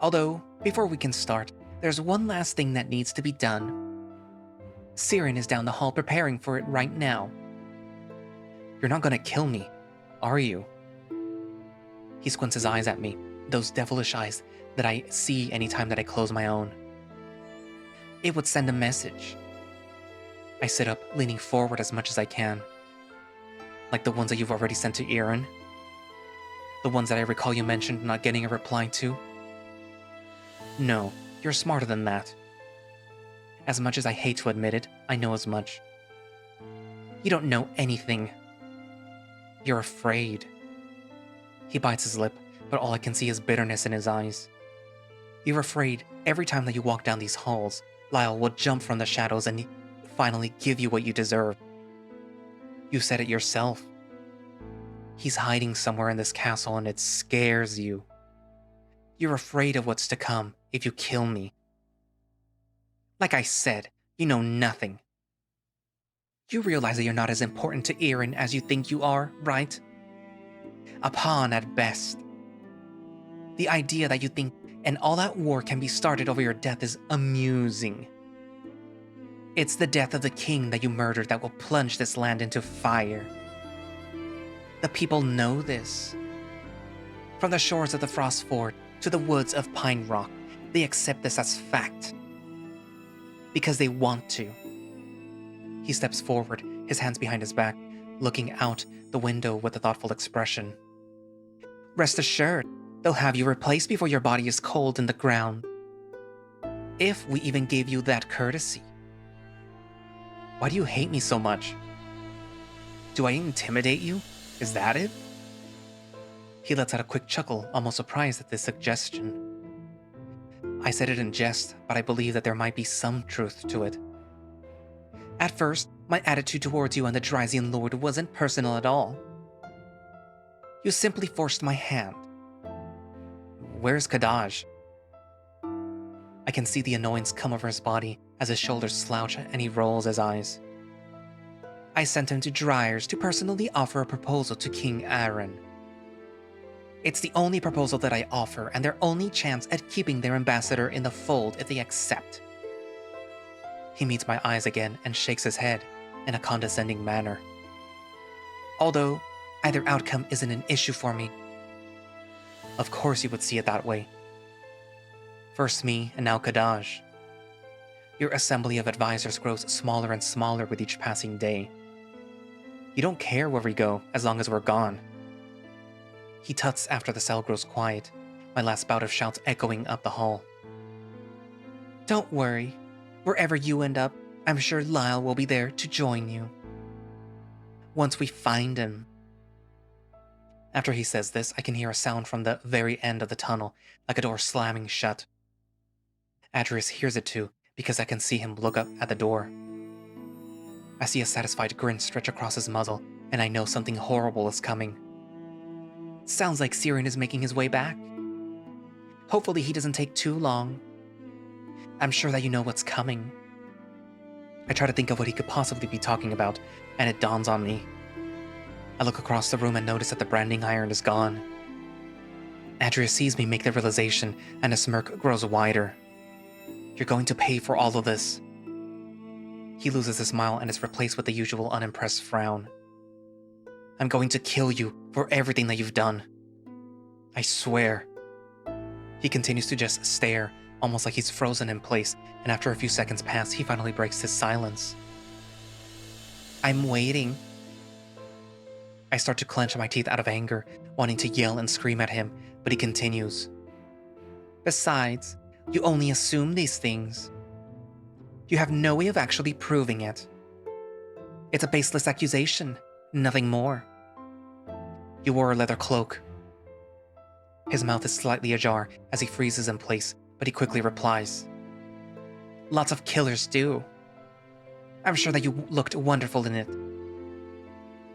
[SPEAKER 1] Although, before we can start, there's one last thing that needs to be done. Siren is down the hall preparing for it right now. You're not gonna kill me, are you? He squints his eyes at me, those devilish eyes that I see anytime that I close my own. It would send a message. I sit up, leaning forward as much as I can. Like the ones that you've already sent to Aaron. The ones that I recall you mentioned not getting a reply to. No, you're smarter than that. As much as I hate to admit it, I know as much. You don't know anything. You're afraid. He bites his lip, but all I can see is bitterness in his eyes. You're afraid every time that you walk down these halls, Lyle will jump from the shadows and finally give you what you deserve. You said it yourself. He's hiding somewhere in this castle and it scares you. You're afraid of what's to come if you kill me. Like I said, you know nothing. You realize that you're not as important to Aaron as you think you are, right? A pawn at best. The idea that you think an all-out war can be started over your death is amusing. It's the death of the king that you murdered that will plunge this land into fire. The people know this. From the shores of the Frostford to the woods of Pine Rock, they accept this as fact. Because they want to. He steps forward, his hands behind his back, looking out the window with a thoughtful expression. Rest assured, they'll have you replaced before your body is cold in the ground. If we even gave you that courtesy. Why do you hate me so much? Do I intimidate you? Is that it? He lets out a quick chuckle, almost surprised at this suggestion. I said it in jest, but I believe that there might be some truth to it. At first, my attitude towards you and the Drysian Lord wasn't personal at all. You simply forced my hand. Where's Kadaj? I can see the annoyance come over his body as his shoulders slouch and he rolls his eyes. I sent him to Dryers to personally offer a proposal to King Aaron. It's the only proposal that I offer and their only chance at keeping their ambassador in the fold if they accept. He meets my eyes again and shakes his head in a condescending manner. Although, either outcome isn't an issue for me. Of course you would see it that way. First me, and now Kadaj. Your assembly of advisors grows smaller and smaller with each passing day. You don't care where we go, as long as we're gone. He tuts after the cell grows quiet, my last bout of shouts echoing up the hall. Don't worry. Wherever you end up, I'm sure Lyre will be there to join you. Once we find him. After he says this, I can hear a sound from the very end of the tunnel, like a door slamming shut. Adrius hears it too, because I can see him look up at the door. I see a satisfied grin stretch across his muzzle, and I know something horrible is coming. Sounds like Siren is making his way back. Hopefully he doesn't take too long. I'm sure that you know what's coming. I try to think of what he could possibly be talking about, and it dawns on me. I look across the room and notice that the branding iron is gone. Adrius sees me make the realization, and a smirk grows wider. You're going to pay for all of this. He loses his smile and is replaced with the usual unimpressed frown. I'm going to kill you for everything that you've done. I swear. He continues to just stare, almost like he's frozen in place, and after a few seconds pass, he finally breaks his silence. I'm waiting. I start to clench my teeth out of anger, wanting to yell and scream at him, but he continues. Besides, you only assume these things. You have no way of actually proving it. It's a baseless accusation, nothing more. You wore a leather cloak. His mouth is slightly ajar as he freezes in place, but he quickly replies. Lots of killers do. I'm sure that you looked wonderful in it.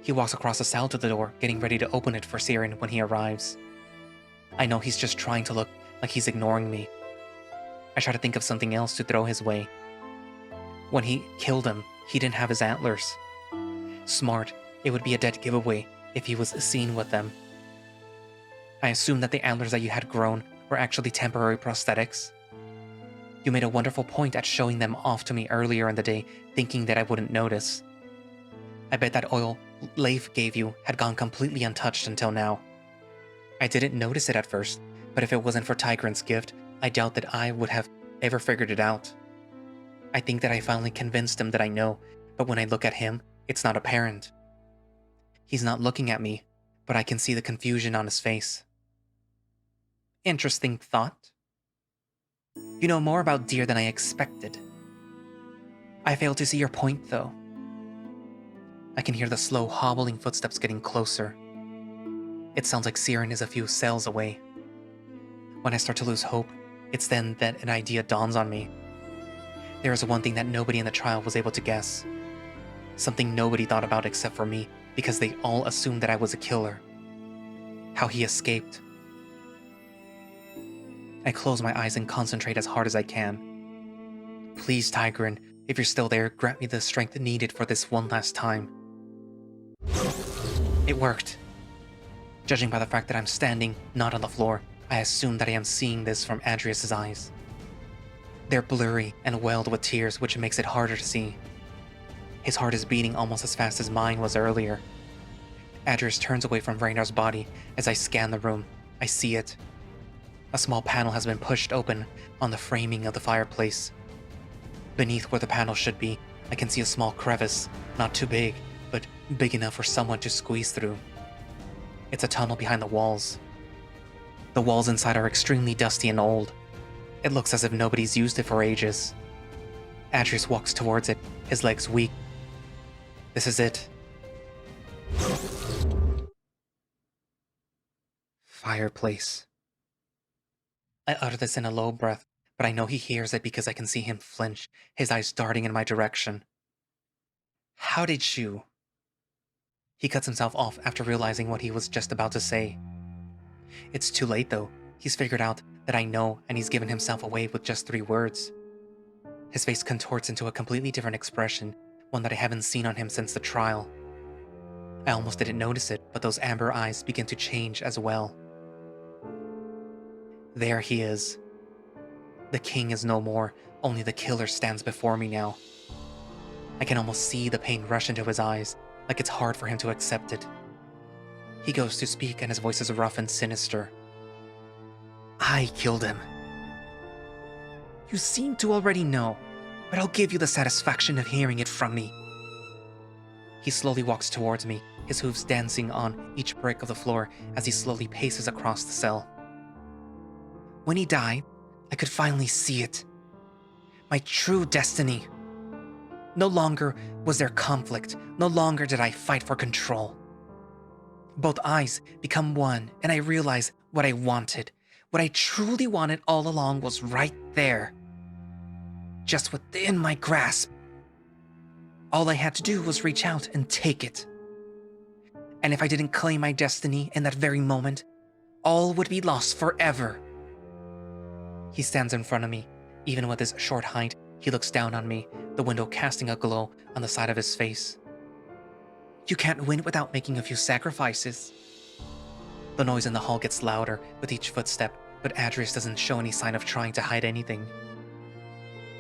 [SPEAKER 1] He walks across the cell to the door, getting ready to open it for Siren when he arrives. I know he's just trying to look like he's ignoring me. I try to think of something else to throw his way. When he killed him, he didn't have his antlers. Smart, it would be a dead giveaway if he was seen with them. I assumed that the antlers that you had grown were actually temporary prosthetics. You made a wonderful point at showing them off to me earlier in the day, thinking that I wouldn't notice. I bet that oil Leif gave you had gone completely untouched until now. I didn't notice it at first, but if it wasn't for Tigran's gift, I doubt that I would have ever figured it out. I think that I finally convinced him that I know, but when I look at him, it's not apparent. He's not looking at me, but I can see the confusion on his face. Interesting thought. You know more about deer than I expected. I fail to see your point, though. I can hear the slow, hobbling footsteps getting closer. It sounds like Siren is a few cells away. When I start to lose hope, it's then that an idea dawns on me. There is one thing that nobody in the trial was able to guess. Something nobody thought about except for me, because they all assumed that I was a killer. How he escaped. I close my eyes and concentrate as hard as I can. Please, Tigran, if you're still there, grant me the strength needed for this one last time. It worked. Judging by the fact that I'm standing, not on the floor, I assume that I am seeing this from Adrius's eyes. They're blurry and welled with tears, which makes it harder to see. His heart is beating almost as fast as mine was earlier. Adrius turns away from Raynar's body. As I scan the room, I see it. A small panel has been pushed open on the framing of the fireplace. Beneath where the panel should be, I can see a small crevice, not too big, but big enough for someone to squeeze through. It's a tunnel behind the walls. The walls inside are extremely dusty and old. It looks as if nobody's used it for ages. Adrius walks towards it, his legs weak. This is it. entire place. I utter this in a low breath, but I know he hears it because I can see him flinch, his eyes darting in my direction. How did you? He cuts himself off after realizing what he was just about to say. It's too late though. He's figured out that I know, and he's given himself away with just 3 words. His face contorts into a completely different expression, one that I haven't seen on him since the trial. I almost didn't notice it, but those amber eyes begin to change as well. There he is. The king is no more, only the killer stands before me now. I can almost see the pain rush into his eyes, like it's hard for him to accept it. He goes to speak and his voice is rough and sinister. I killed him. You seem to already know, but I'll give you the satisfaction of hearing it from me. He slowly walks towards me, his hooves dancing on each brick of the floor as he slowly paces across the cell. When he died, I could finally see it. My true destiny. No longer was there conflict, no longer did I fight for control. Both eyes become one, and I realize what I wanted. What I truly wanted all along was right there. Just within my grasp. All I had to do was reach out and take it. And if I didn't claim my destiny in that very moment, all would be lost forever. He stands in front of me. Even with his short height, he looks down on me, the window casting a glow on the side of his face. You can't win without making a few sacrifices. The noise in the hall gets louder with each footstep, but Adrius doesn't show any sign of trying to hide anything.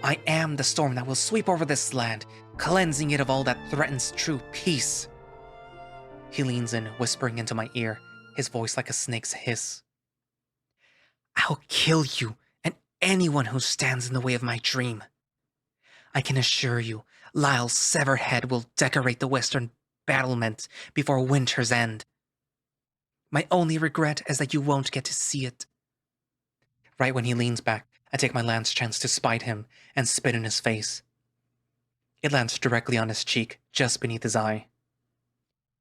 [SPEAKER 1] I am the storm that will sweep over this land, cleansing it of all that threatens true peace. He leans in, whispering into my ear, his voice like a snake's hiss. I'll kill you and anyone who stands in the way of my dream. I can assure you, Lyle's severed head will decorate the western battlement before winter's end. My only regret is that you won't get to see it. Right when he leans back, I take my lance chance to spite him and spit in his face. It lands directly on his cheek, just beneath his eye.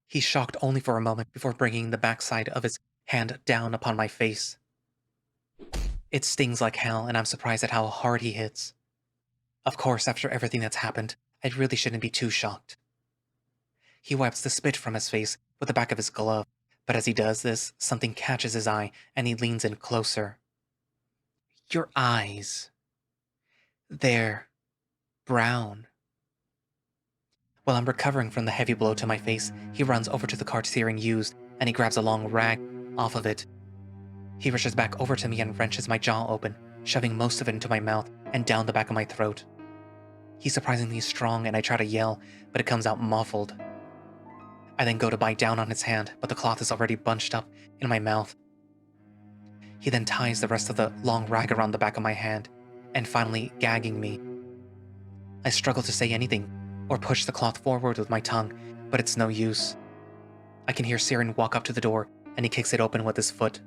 [SPEAKER 1] He's shocked only for a moment before bringing the backside of his hand down upon my face. It stings like hell, and I'm surprised at how hard he hits. Of course, after everything that's happened, I really shouldn't be too shocked. He wipes the spit from his face with the back of his glove, but as he does this, something catches his eye, and he leans in closer. Your eyes. They're brown. While I'm recovering from the heavy blow to my face, he runs over to the cart Tyrion used, and he grabs a long rag off of it. He rushes back over to me and wrenches my jaw open, shoving most of it into my mouth and down the back of my throat. He's surprisingly strong, and I try to yell, but it comes out muffled. I then go to bite down on his hand, but the cloth is already bunched up in my mouth. He then ties the rest of the long rag around the back of my hand, and finally gagging me. I struggle to say anything, or push the cloth forward with my tongue, but it's no use. I can hear Tyrion walk up to the door, and he kicks it open with his foot.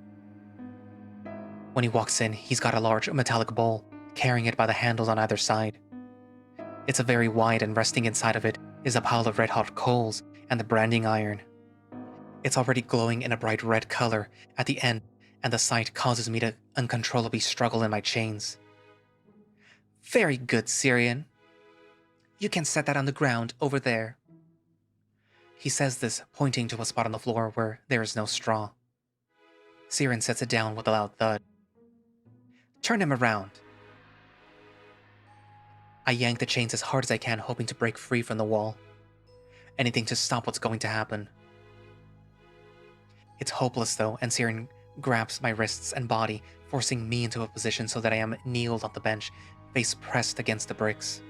[SPEAKER 1] When he walks in, he's got a large metallic bowl, carrying it by the handles on either side. It's a very wide, and resting inside of it is a pile of red-hot coals and the branding iron. It's already glowing in a bright red color at the end, and the sight causes me to uncontrollably struggle in my chains. Very good, Tyrion. You can set that on the ground over there. He says this, pointing to a spot on the floor where there is no straw. Tyrion sets it down with a loud thud. Turn him around. I yank the chains as hard as I can, hoping to break free from the wall. Anything to stop what's going to happen. It's hopeless though, and Tyrion grabs my wrists and body, forcing me into a position so that I am kneeled on the bench, face pressed against the bricks.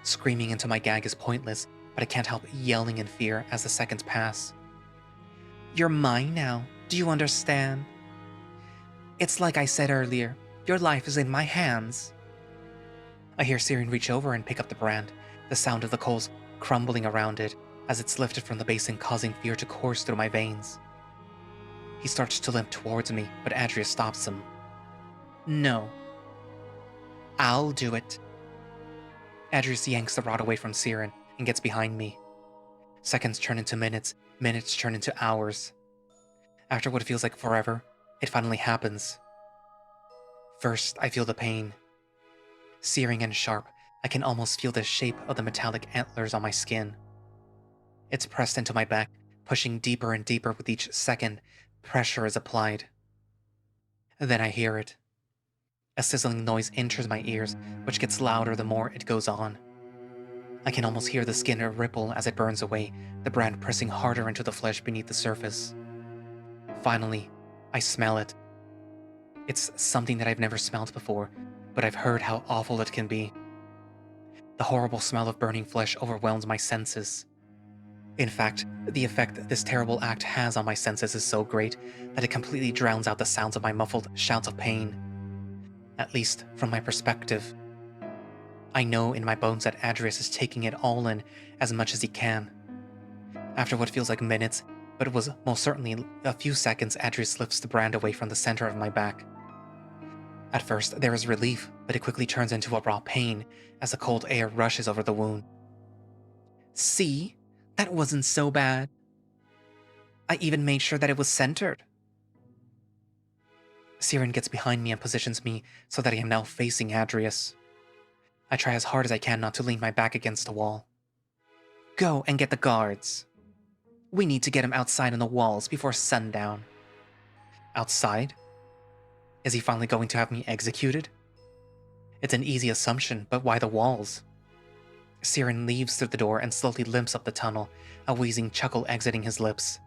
[SPEAKER 1] Screaming into my gag is pointless, but I can't help yelling in fear as the seconds pass. You're mine now, do you understand? It's like I said earlier, your life is in my hands. I hear Tyrion reach over and pick up the brand, the sound of the coals crumbling around it as it's lifted from the basin, causing fear to course through my veins. He starts to limp towards me, but Adrius stops him. No. I'll do it. Adrius yanks the rod away from Tyrion and gets behind me. Seconds turn into minutes, minutes turn into hours. After what feels like forever, It finally happens. First, I feel the pain. Searing and sharp, I can almost feel the shape of the metallic antlers on my skin. It's pressed into my back, pushing deeper and deeper with each second. Pressure is applied. Then I hear it. A sizzling noise enters my ears, which gets louder the more it goes on. I can almost hear the skin ripple as it burns away, the brand pressing harder into the flesh beneath the surface. Finally, I smell it. It's something that I've never smelled before, but I've heard how awful it can be. The horrible smell of burning flesh overwhelms my senses. In fact, the effect this terrible act has on my senses is so great that it completely drowns out the sounds of my muffled shouts of pain. At least, from my perspective. I know in my bones that Adrius is taking it all in as much as he can. After what feels like minutes, but it was most certainly a few seconds, Adrius lifts the brand away from the center of my back. At first, there is relief, but it quickly turns into a raw pain as the cold air rushes over the wound. See? That wasn't so bad. I even made sure that it was centered. Siren gets behind me and positions me so that I am now facing Adrius. I try as hard as I can not to lean my back against the wall. Go and get the guards. We need to get him outside on the walls before sundown. Outside? Is he finally going to have me executed? It's an easy assumption, but why the walls? Siren leaves through the door and slowly limps up the tunnel, a wheezing chuckle exiting his lips.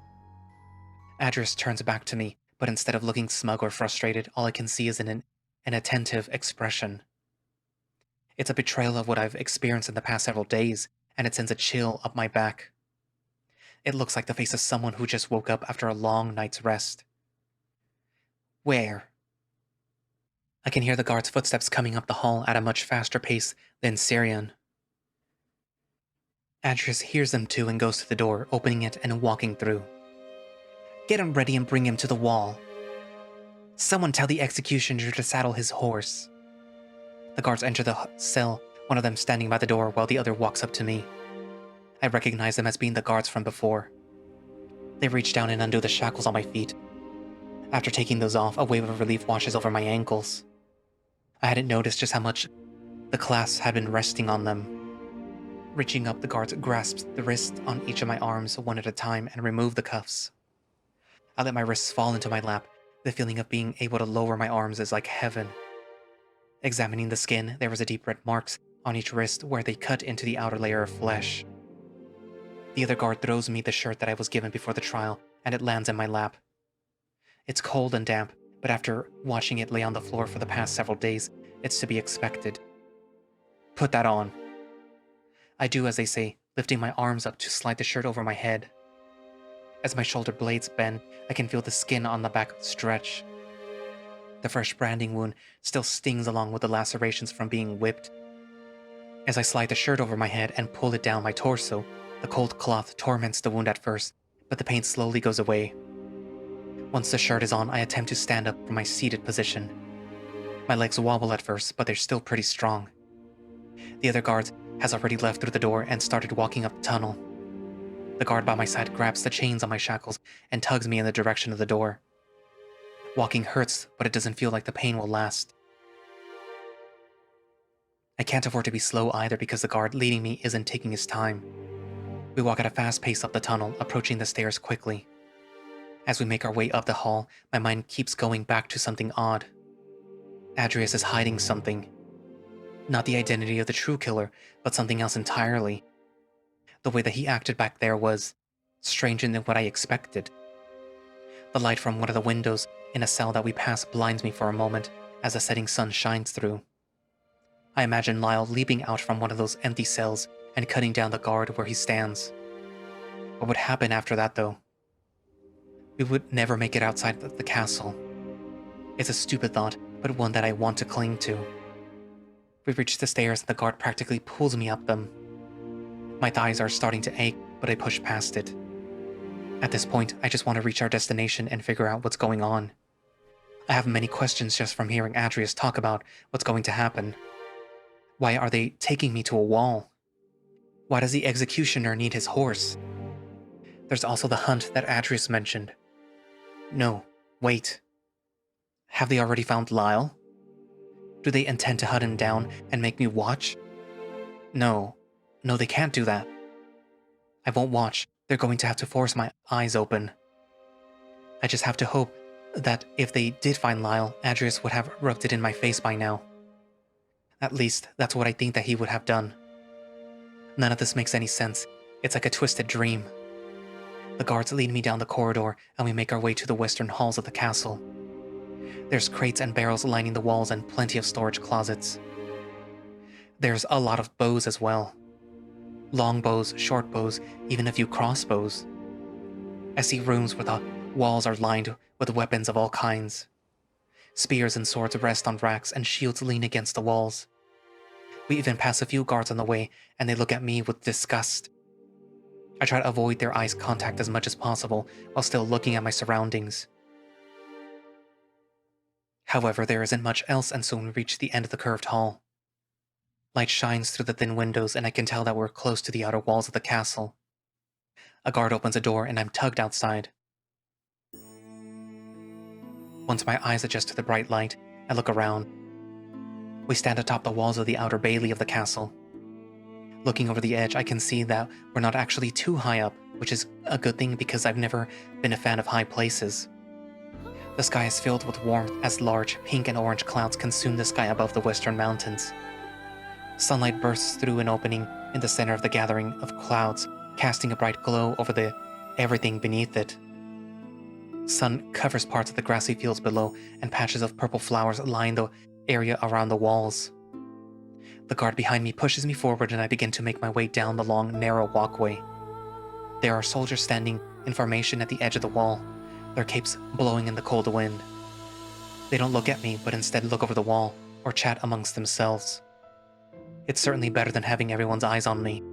[SPEAKER 1] Adrius turns back to me, but instead of looking smug or frustrated, all I can see is an attentive expression. It's a betrayal of what I've experienced in the past several days, and it sends a chill up my back. It looks like the face of someone who just woke up after a long night's rest. Where? I can hear the guard's footsteps coming up the hall at a much faster pace than Syrian. Adrius hears them too and goes to the door, opening it and walking through. Get him ready and bring him to the wall. Someone tell the executioner to saddle his horse. The guards enter the cell, one of them standing by the door while the other walks up to me. I recognize them as being the guards from before. They reach down and undo the shackles on my feet. After taking those off, a wave of relief washes over my ankles. I hadn't noticed just how much the clasps had been resting on them. Reaching up, the guards grasped the wrist on each of my arms one at a time and removed the cuffs. I let my wrists fall into my lap. The feeling of being able to lower my arms is like heaven. Examining the skin, there was a deep red marks on each wrist where they cut into the outer layer of flesh. The other guard throws me the shirt that I was given before the trial, and it lands in my lap. It's cold and damp, but after watching it lay on the floor for the past several days, it's to be expected. Put that on. I do as they say, lifting my arms up to slide the shirt over my head. As my shoulder blades bend, I can feel the skin on the back stretch. The fresh branding wound still stings along with the lacerations from being whipped. As I slide the shirt over my head and pull it down my torso, the cold cloth torments the wound at first, but the pain slowly goes away. Once the shirt is on, I attempt to stand up from my seated position. My legs wobble at first, but they're still pretty strong. The other guard has already left through the door and started walking up the tunnel. The guard by my side grabs the chains on my shackles and tugs me in the direction of the door. Walking hurts, but it doesn't feel like the pain will last. I can't afford to be slow either because the guard leading me isn't taking his time. We walk at a fast pace up the tunnel, approaching the stairs quickly. As we make our way up the hall, my mind keeps going back to something odd. Adrius is hiding something. Not the identity of the true killer, but something else entirely. The way that he acted back there was stranger than what I expected. The light from one of the windows in a cell that we pass blinds me for a moment as the setting sun shines through. I imagine Lyle leaping out from one of those empty cells and cutting down the guard where he stands. What would happen after that, though? We would never make it outside the castle. It's a stupid thought, but one that I want to cling to. We reach the stairs and the guard practically pulls me up them. My thighs are starting to ache, but I push past it. At this point, I just want to reach our destination and figure out what's going on. I have many questions just from hearing Adrius talk about what's going to happen. Why are they taking me to a wall? Why does the executioner need his horse? There's also the hunt that Adrius mentioned. No, wait. Have they already found Lyle? Do they intend to hunt him down and make me watch? No, they can't do that. I won't watch. They're going to have to force my eyes open. I just have to hope that if they did find Lyle, Adrius would have rubbed it in my face by now. At least, that's what I think that he would have done. None of this makes any sense. It's like a twisted dream. The guards lead me down the corridor, and we make our way to the western halls of the castle. There's crates and barrels lining the walls and plenty of storage closets. There's a lot of bows as well. Long bows, short bows, even a few crossbows. I see rooms where the walls are lined with weapons of all kinds. Spears and swords rest on racks, and shields lean against the walls. We even pass a few guards on the way, and they look at me with disgust. I try to avoid their eyes contact as much as possible while still looking at my surroundings. However, there isn't much else, and soon we reach the end of the curved hall. Light shines through the thin windows, and I can tell that we're close to the outer walls of the castle. A guard opens a door, and I'm tugged outside. Once my eyes adjust to the bright light, I look around. We stand atop the walls of the outer bailey of the castle. Looking over the edge, I can see that we're not actually too high up, which is a good thing because I've never been a fan of high places. The sky is filled with warmth as large pink and orange clouds consume the sky above the western mountains. Sunlight bursts through an opening in the center of the gathering of clouds, casting a bright glow over everything beneath it. Sun covers parts of the grassy fields below, and patches of purple flowers line the area around the walls. The guard behind me pushes me forward, and I begin to make my way down the long, narrow walkway. There are soldiers standing in formation at the edge of the wall, their capes blowing in the cold wind. They don't look at me, but instead look over the wall, or chat amongst themselves. It's certainly better than having everyone's eyes on me.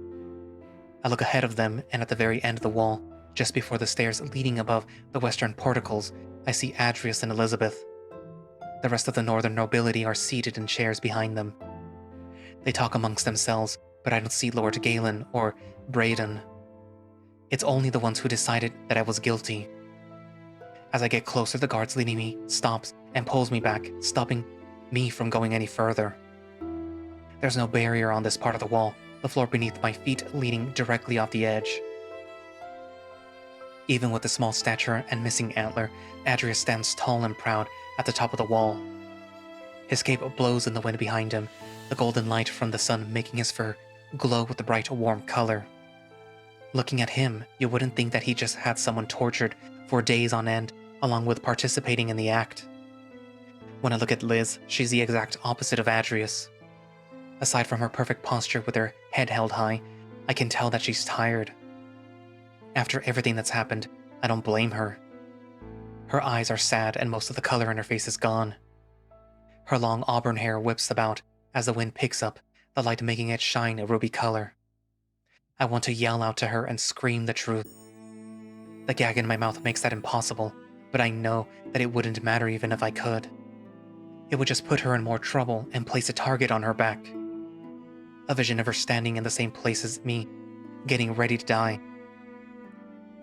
[SPEAKER 1] I look ahead of them, and at the very end of the wall, just before the stairs leading above the western porticles, I see Adrius and Elizabeth. The rest of the northern nobility are seated in chairs behind them. They talk amongst themselves, but I don't see Lord Galen or Braden. It's only the ones who decided that I was guilty. As I get closer, the guards leading me stops and pulls me back, stopping me from going any further. There's no barrier on this part of the wall, the floor beneath my feet leading directly off the edge. Even with the small stature and missing antler, Adrius stands tall and proud at the top of the wall. His cape blows in the wind behind him, the golden light from the sun making his fur glow with a bright, warm color. Looking at him, you wouldn't think that he just had someone tortured for days on end, along with participating in the act. When I look at Liz, she's the exact opposite of Adrius. Aside from her perfect posture with her head held high, I can tell that she's tired. After everything that's happened, I don't blame her. Her eyes are sad, and most of the color in her face is gone. Her long auburn hair whips about as the wind picks up, the light making it shine a ruby color. I want to yell out to her and scream the truth. The gag in my mouth makes that impossible, but I know that it wouldn't matter even if I could. It would just put her in more trouble and place a target on her back. A vision of her standing in the same place as me, getting ready to die.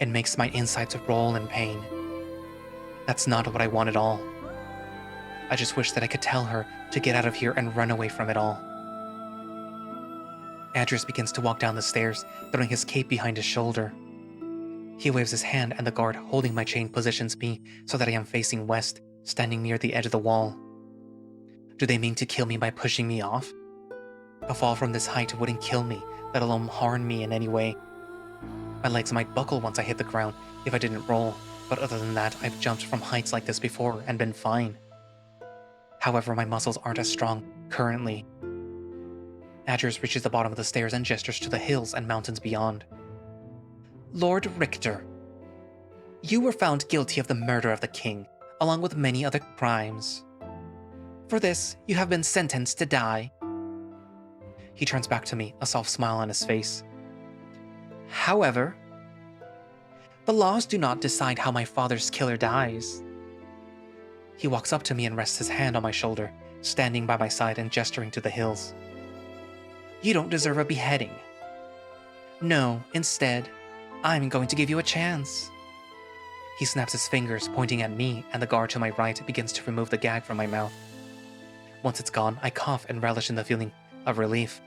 [SPEAKER 1] It makes my insides roll in pain. That's not what I want at all. I just wish that I could tell her to get out of here and run away from it all. Adrius begins to walk down the stairs, throwing his cape behind his shoulder. He waves his hand, and the guard holding my chain positions me so that I am facing west, standing near the edge of the wall. Do they mean to kill me by pushing me off? A fall from this height wouldn't kill me, let alone harm me in any way. My legs might buckle once I hit the ground if I didn't roll, but other than that, I've jumped from heights like this before and been fine. However, my muscles aren't as strong currently. Adrius reaches the bottom of the stairs and gestures to the hills and mountains beyond. Lord Richter, you were found guilty of the murder of the king, along with many other crimes. For this, you have been sentenced to die. He turns back to me, a soft smile on his face. However, the laws do not decide how my father's killer dies. He walks up to me and rests his hand on my shoulder, standing by my side and gesturing to the hills. You don't deserve a beheading. No, instead, I'm going to give you a chance. He snaps his fingers, pointing at me, and the guard to my right begins to remove the gag from my mouth. Once it's gone, I cough and relish in the feeling of relief.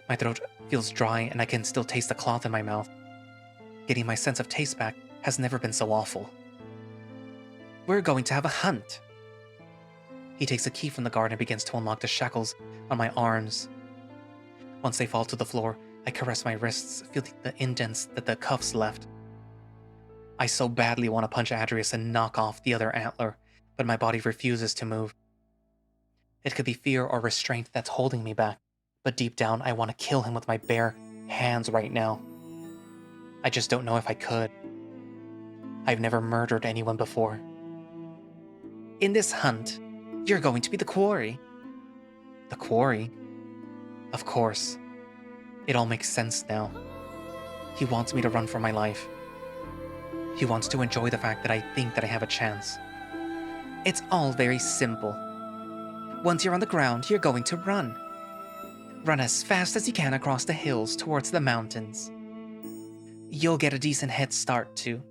[SPEAKER 1] My throat feels dry and I can still taste the cloth in my mouth. Getting my sense of taste back has never been so awful. We're going to have a hunt. He takes a key from the guard and begins to unlock the shackles on my arms. Once they fall to the floor, I caress my wrists, feeling the indents that the cuffs left. I so badly want to punch Adrius and knock off the other antler, but my body refuses to move. It could be fear or restraint that's holding me back, but deep down I want to kill him with my bare hands right now. I just don't know if I could. I've never murdered anyone before. In this hunt, you're going to be the quarry. The quarry? Of course. It all makes sense now. He wants me to run for my life. He wants to enjoy the fact that I think that I have a chance. It's all very simple. Once you're on the ground, you're going to run. Run as fast as you can across the hills towards the mountains. You'll get a decent head start, too.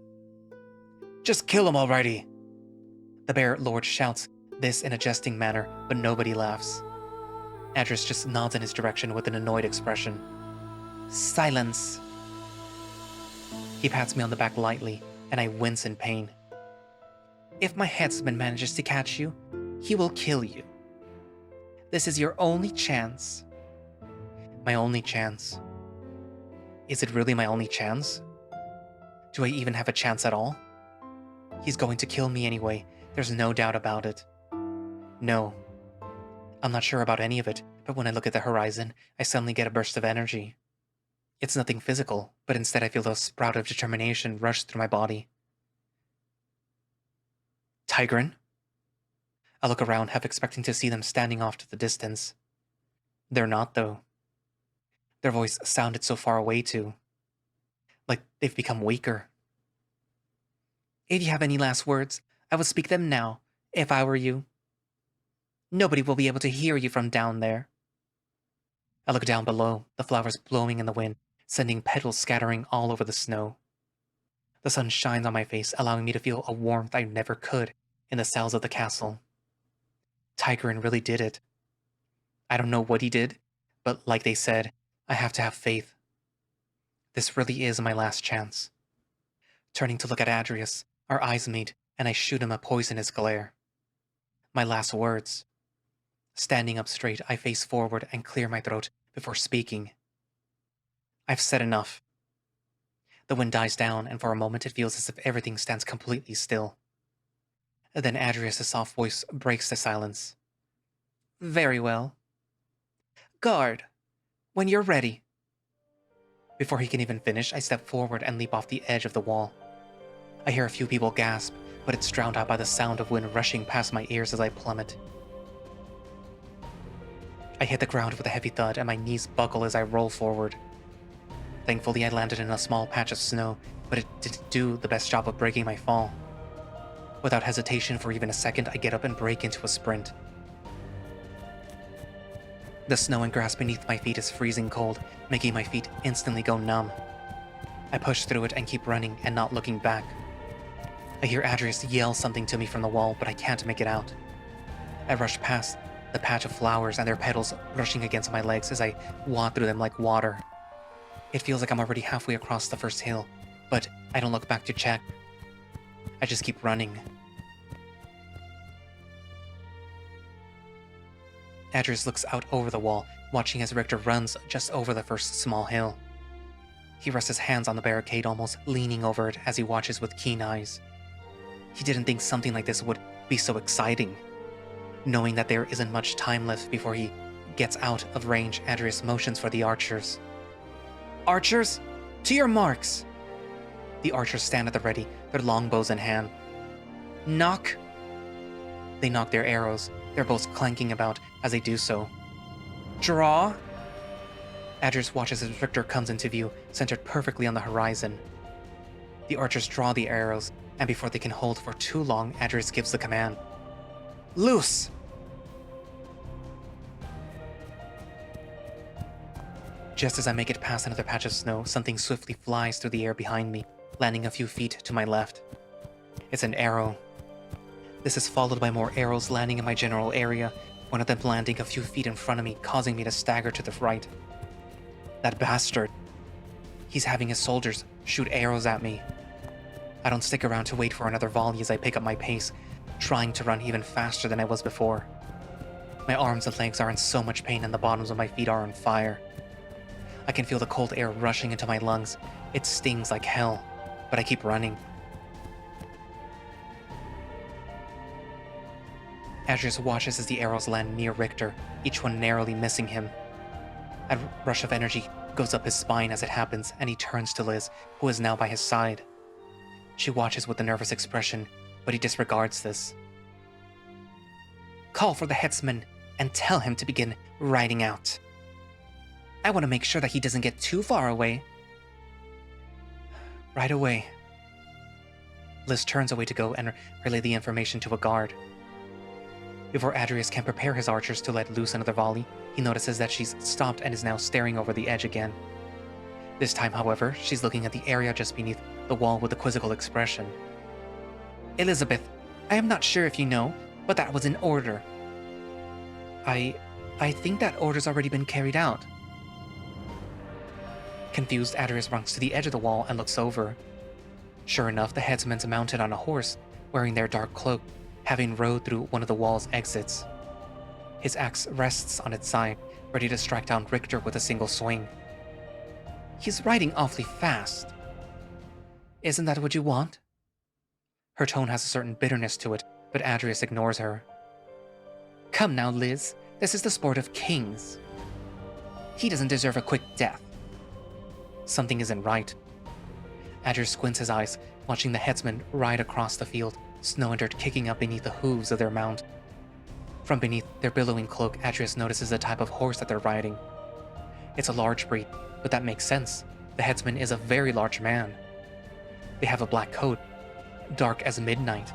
[SPEAKER 1] Just kill him already! The Bear Lord shouts this in a jesting manner, but nobody laughs. Adrius just nods in his direction with an annoyed expression. Silence! He pats me on the back lightly, and I wince in pain. If my headsman manages to catch you, he will kill you. This is your only chance. My only chance. Is it really my only chance? Do I even have a chance at all? He's going to kill me anyway, there's no doubt about it. No. I'm not sure about any of it, but when I look at the horizon, I suddenly get a burst of energy. It's nothing physical, but instead I feel a sprout of determination rush through my body. Tigrin? I look around, half expecting to see them standing off to the distance. They're not, though. Their voice sounded so far away, too. Like they've become weaker. If you have any last words, I would speak them now, if I were you. Nobody will be able to hear you from down there. I look down below, the flowers blowing in the wind, sending petals scattering all over the snow. The sun shines on my face, allowing me to feel a warmth I never could in the cells of the castle. Tigrin really did it. I don't know what he did, but like they said, I have to have faith. This really is my last chance. Turning to look at Adrius, our eyes meet, and I shoot him a poisonous glare. My last words. Standing up straight, I face forward and clear my throat before speaking. I've said enough. The wind dies down, and for a moment it feels as if everything stands completely still. Then Adrius' soft voice breaks the silence. Very well. Guard, when you're ready. Before he can even finish, I step forward and leap off the edge of the wall. I hear a few people gasp, but it's drowned out by the sound of wind rushing past my ears as I plummet. I hit the ground with a heavy thud and my knees buckle as I roll forward. Thankfully, I landed in a small patch of snow, but it didn't do the best job of breaking my fall. Without hesitation for even a second, I get up and break into a sprint. The snow and grass beneath my feet is freezing cold, making my feet instantly go numb. I push through it and keep running and not looking back. I hear Adrius yell something to me from the wall, but I can't make it out. I rush past the patch of flowers and their petals rushing against my legs as I wad through them like water. It feels like I'm already halfway across the first hill, but I don't look back to check. I just keep running. Adrius looks out over the wall, watching as Richter runs just over the first small hill. He rests his hands on the barricade, almost leaning over it as he watches with keen eyes. He didn't think something like this would be so exciting. Knowing that there isn't much time left before he gets out of range, Adrius motions for the archers. Archers, to your marks! The archers stand at the ready, their longbows in hand. Knock! They knock their arrows, their bows clanking about as they do so. Draw! Adrius watches as Richter comes into view, centered perfectly on the horizon. The archers draw the arrows, and before they can hold for too long, Adrius gives the command. Loose! Just as I make it past another patch of snow, something swiftly flies through the air behind me, landing a few feet to my left. It's an arrow. This is followed by more arrows landing in my general area, one of them landing a few feet in front of me, causing me to stagger to the right. That bastard. He's having his soldiers shoot arrows at me. I don't stick around to wait for another volley as I pick up my pace, trying to run even faster than I was before. My arms and legs are in so much pain and the bottoms of my feet are on fire. I can feel the cold air rushing into my lungs. It stings like hell, but I keep running. Adrius watches as the arrows land near Richter, each one narrowly missing him. A rush of energy goes up his spine as it happens, and he turns to Liz, who is now by his side. She watches with a nervous expression, but he disregards this. Call for the headsman and tell him to begin riding out. I want to make sure that he doesn't get too far away. Right away. Liz turns away to go and relay the information to a guard. Before Adrius can prepare his archers to let loose another volley, he notices that she's stopped and is now staring over the edge again. This time, however, she's looking at the area just beneath the wall with a quizzical expression. Elizabeth, I am not sure if you know, but that was an order. I think that order's already been carried out. Confused, Adrius runs to the edge of the wall and looks over. Sure enough, the headsman's mounted on a horse, wearing their dark cloak, having rode through one of the wall's exits. His axe rests on its side, ready to strike down Richter with a single swing. He's riding awfully fast. Isn't that what you want? Her tone has a certain bitterness to it, but Adrius ignores her. Come now, Liz. This is the sport of kings. He doesn't deserve a quick death. Something isn't right. Adrius squints his eyes, watching the headsman ride across the field, snow and dirt kicking up beneath the hooves of their mount. From beneath their billowing cloak, Adrius notices the type of horse that they're riding. It's a large breed, but that makes sense. The headsman is a very large man. They have a black coat, dark as midnight,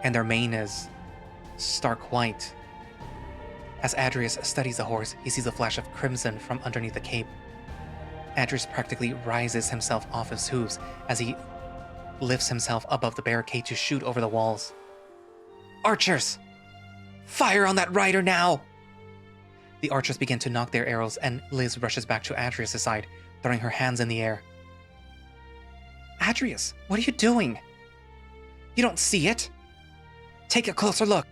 [SPEAKER 1] and their mane is stark white. As Adrius studies the horse, he sees a flash of crimson from underneath the cape. Adrius practically rises himself off his hooves as he lifts himself above the barricade to shoot over the walls. Archers! Fire on that rider now! The archers begin to knock their arrows, and Liz rushes back to Adrius' side, throwing her hands in the air. Adrius, what are you doing? You don't see it? Take a closer look.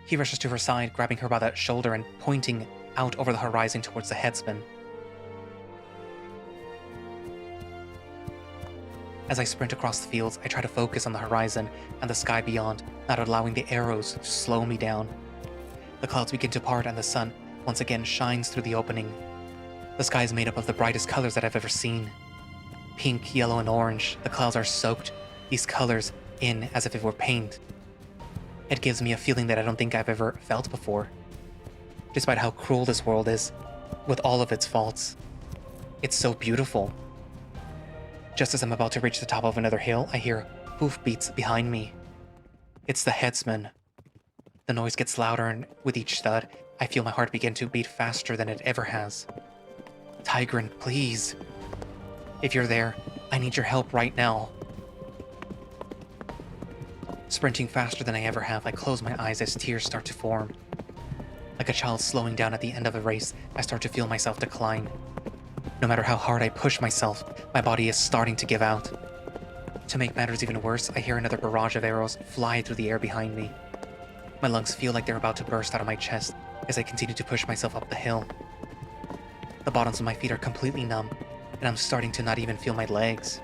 [SPEAKER 1] He rushes to her side, grabbing her by the shoulder and pointing out over the horizon towards the headsman. As I sprint across the fields, I try to focus on the horizon and the sky beyond, not allowing the arrows to slow me down. The clouds begin to part and the sun once again shines through the opening. The sky is made up of the brightest colors that I've ever seen. Pink, yellow, and orange, the clouds are soaked these colors in as if it were paint. It gives me a feeling that I don't think I've ever felt before. Despite how cruel this world is, with all of its faults, it's so beautiful. Just as I'm about to reach the top of another hill, I hear hoofbeats behind me. It's the headsman. The noise gets louder, and with each thud, I feel my heart begin to beat faster than it ever has. Tigran, please. If you're there, I need your help right now. Sprinting faster than I ever have, I close my eyes as tears start to form. Like a child slowing down at the end of a race, I start to feel myself decline. No matter how hard I push myself, my body is starting to give out. To make matters even worse, I hear another barrage of arrows fly through the air behind me. My lungs feel like they're about to burst out of my chest as I continue to push myself up the hill. The bottoms of my feet are completely numb, and I'm starting to not even feel my legs.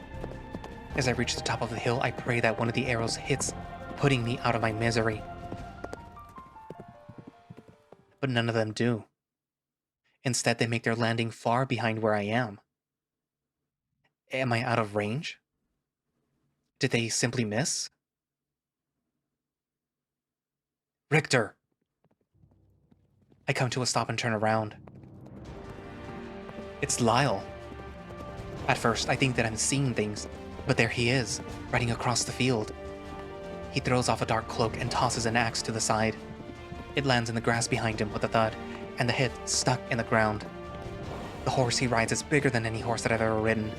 [SPEAKER 1] As I reach the top of the hill, I pray that one of the arrows hits, putting me out of my misery. But none of them do. Instead, they make their landing far behind where I am. Am I out of range? Did they simply miss? Richter! I come to a stop and turn around. It's Lyre. At first, I think that I'm seeing things, but there he is, riding across the field. He throws off a dark cloak and tosses an axe to the side. It lands in the grass behind him with a thud, and the head stuck in the ground. The horse he rides is bigger than any horse that I've ever ridden.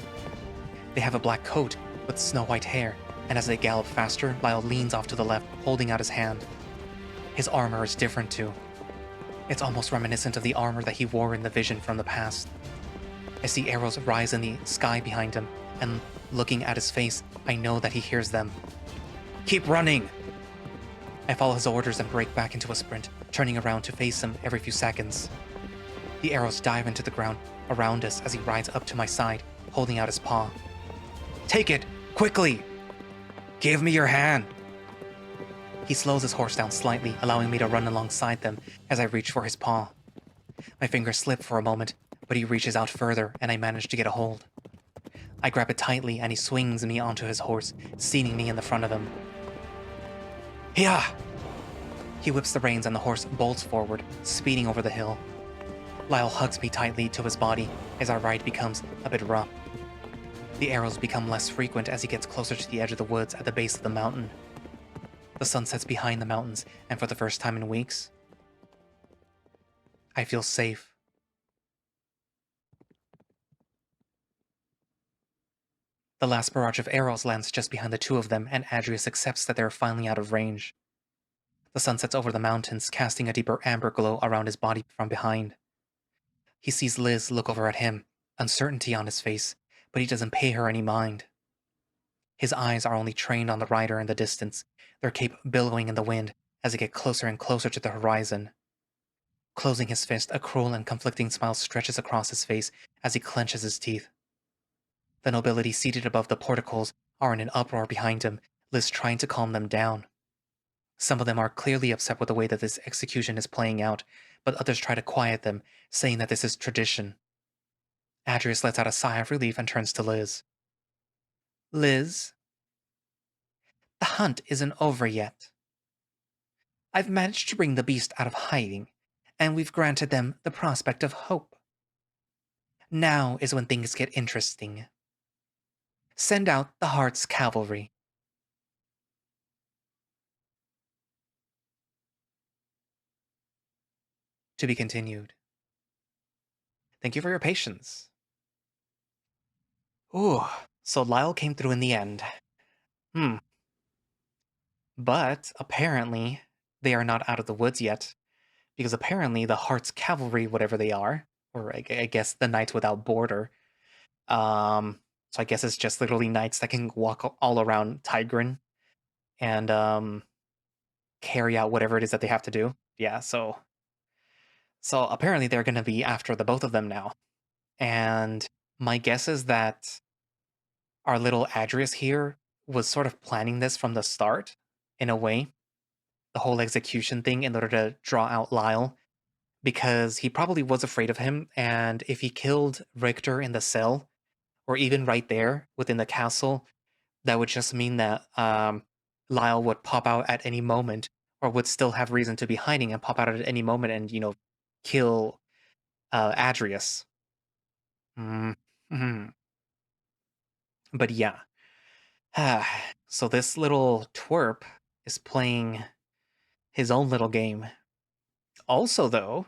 [SPEAKER 1] They have a black coat with snow-white hair, and as they gallop faster, Lyle leans off to the left, holding out his hand. His armor is different too. It's almost reminiscent of the armor that he wore in the vision from the past. I see arrows rise in the sky behind him, and looking at his face, I know that he hears them. Keep running! I follow his orders and break back into a sprint, turning around to face him every few seconds. The arrows dive into the ground around us as he rides up to my side, holding out his paw. Take it! Quickly! Give me your hand! He slows his horse down slightly, allowing me to run alongside them as I reach for his paw. My fingers slip for a moment, but he reaches out further and I manage to get a hold. I grab it tightly and he swings me onto his horse, seating me in the front of him. Yeah! He whips the reins and the horse bolts forward, speeding over the hill. Lyle hugs me tightly to his body as our ride becomes a bit rough. The arrows become less frequent as he gets closer to the edge of the woods at the base of the mountain. The sun sets behind the mountains, and for the first time in weeks, I feel safe. The last barrage of arrows lands just behind the two of them, and Adrius accepts that they are finally out of range. The sun sets over the mountains, casting a deeper amber glow around his body from behind. He sees Liz look over at him, uncertainty on his face, but he doesn't pay her any mind. His eyes are only trained on the rider in the distance, their cape billowing in the wind as they get closer and closer to the horizon. Closing his fist, a cruel and conflicting smile stretches across his face as he clenches his teeth. The nobility seated above the porticos are in an uproar behind him, Liz trying to calm them down. Some of them are clearly upset with the way that this execution is playing out, but others try to quiet them, saying that this is tradition. Adrius lets out a sigh of relief and turns to Liz. Liz, the hunt isn't over yet. I've managed to bring the beast out of hiding, and we've granted them the prospect of hope. Now is when things get interesting. Send out the Heart's cavalry. To be continued. Thank you for your patience. Ooh, so Lyle came through in the end. But apparently, they are not out of the woods yet, because apparently the Heart's cavalry, whatever they are, or I guess the Knights Without Border, so I guess it's just literally knights that can walk all around Tigran and carry out whatever it is that they have to do. Yeah, so apparently they're going to be after the both of them now. And my guess is that our little Adrius here was sort of planning this from the start, in a way, the whole execution thing in order to draw out Lyle, because he probably was afraid of him, and if he killed Richter in the cell, or even right there within the castle, that would just mean that Lyle would pop out at any moment, or would still have reason to be hiding and pop out at any moment and, kill Adrius. Mm-hmm. But yeah. So this little twerp is playing his own little game. Also, though,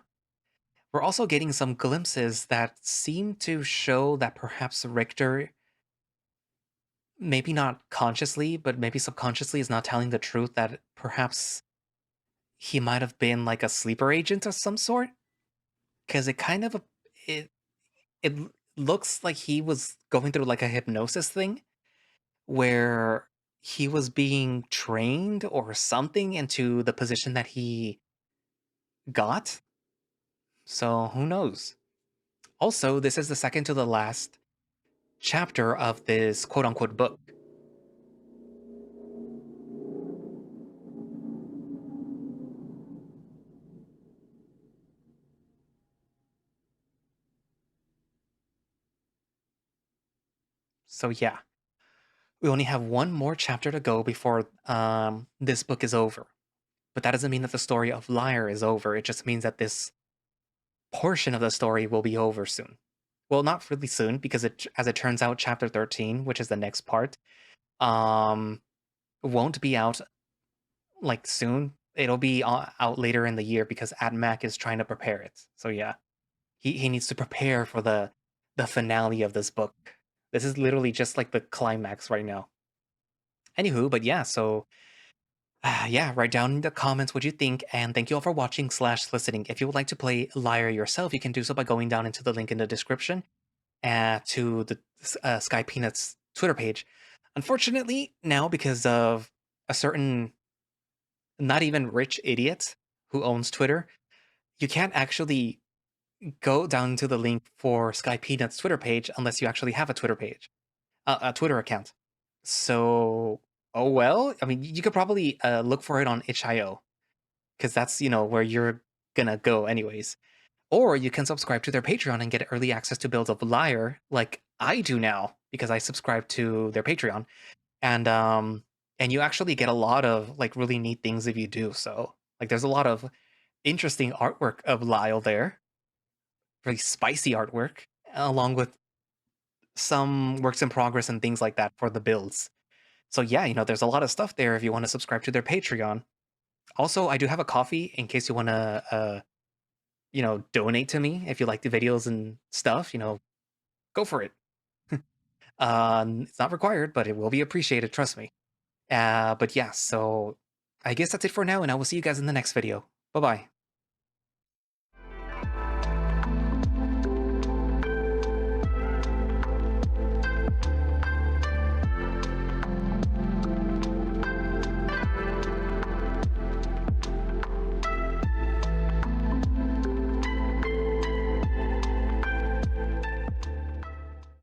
[SPEAKER 1] we're also getting some glimpses that seem to show that perhaps Richter, maybe not consciously, but maybe subconsciously, is not telling the truth, that perhaps he might have been like a sleeper agent of some sort. Because it it looks like he was going through like a hypnosis thing where he was being trained or something into the position that he got. So who knows? Also, this is the second to the last chapter of this quote unquote book. So yeah, we only have one more chapter to go before this book is over. But that doesn't mean that the story of Lyre is over. It just means that this portion of the story will be over soon. Well, not really soon, because as it turns out, chapter 13, which is the next part, won't be out like soon. It'll be out later in the year because Atmac is trying to prepare it. So yeah, he needs to prepare for the finale of this book. This is literally just like the climax right now. Anywho, but yeah, so yeah, write down in the comments what you think, and thank you all for watching slash listening. If you would like to play Lyre yourself, you can do so by going down into the link in the description to the Sky Peanuts Twitter page. Unfortunately, now because of a certain not even rich idiot who owns Twitter, you can't actually go down to the link for Sky Peanuts Twitter page unless you actually have a Twitter page, a Twitter account. So, oh well. I mean, you could probably look for it on itch.io because that's where you're gonna go anyways. Or you can subscribe to their Patreon and get early access to builds of Lyre, like I do now because I subscribe to their Patreon, and you actually get a lot of like really neat things if you do. So, like, there's a lot of interesting artwork of Lyle there, really spicy artwork, along with some works in progress and things like that for the builds. So yeah, there's a lot of stuff there if you want to subscribe to their Patreon. Also, I do have a coffee in case you want to, donate to me if you like the videos and stuff. Go for it. It's not required, but it will be appreciated. Trust me. But yeah, so I guess that's it for now, and I will see you guys in the next video. Bye bye.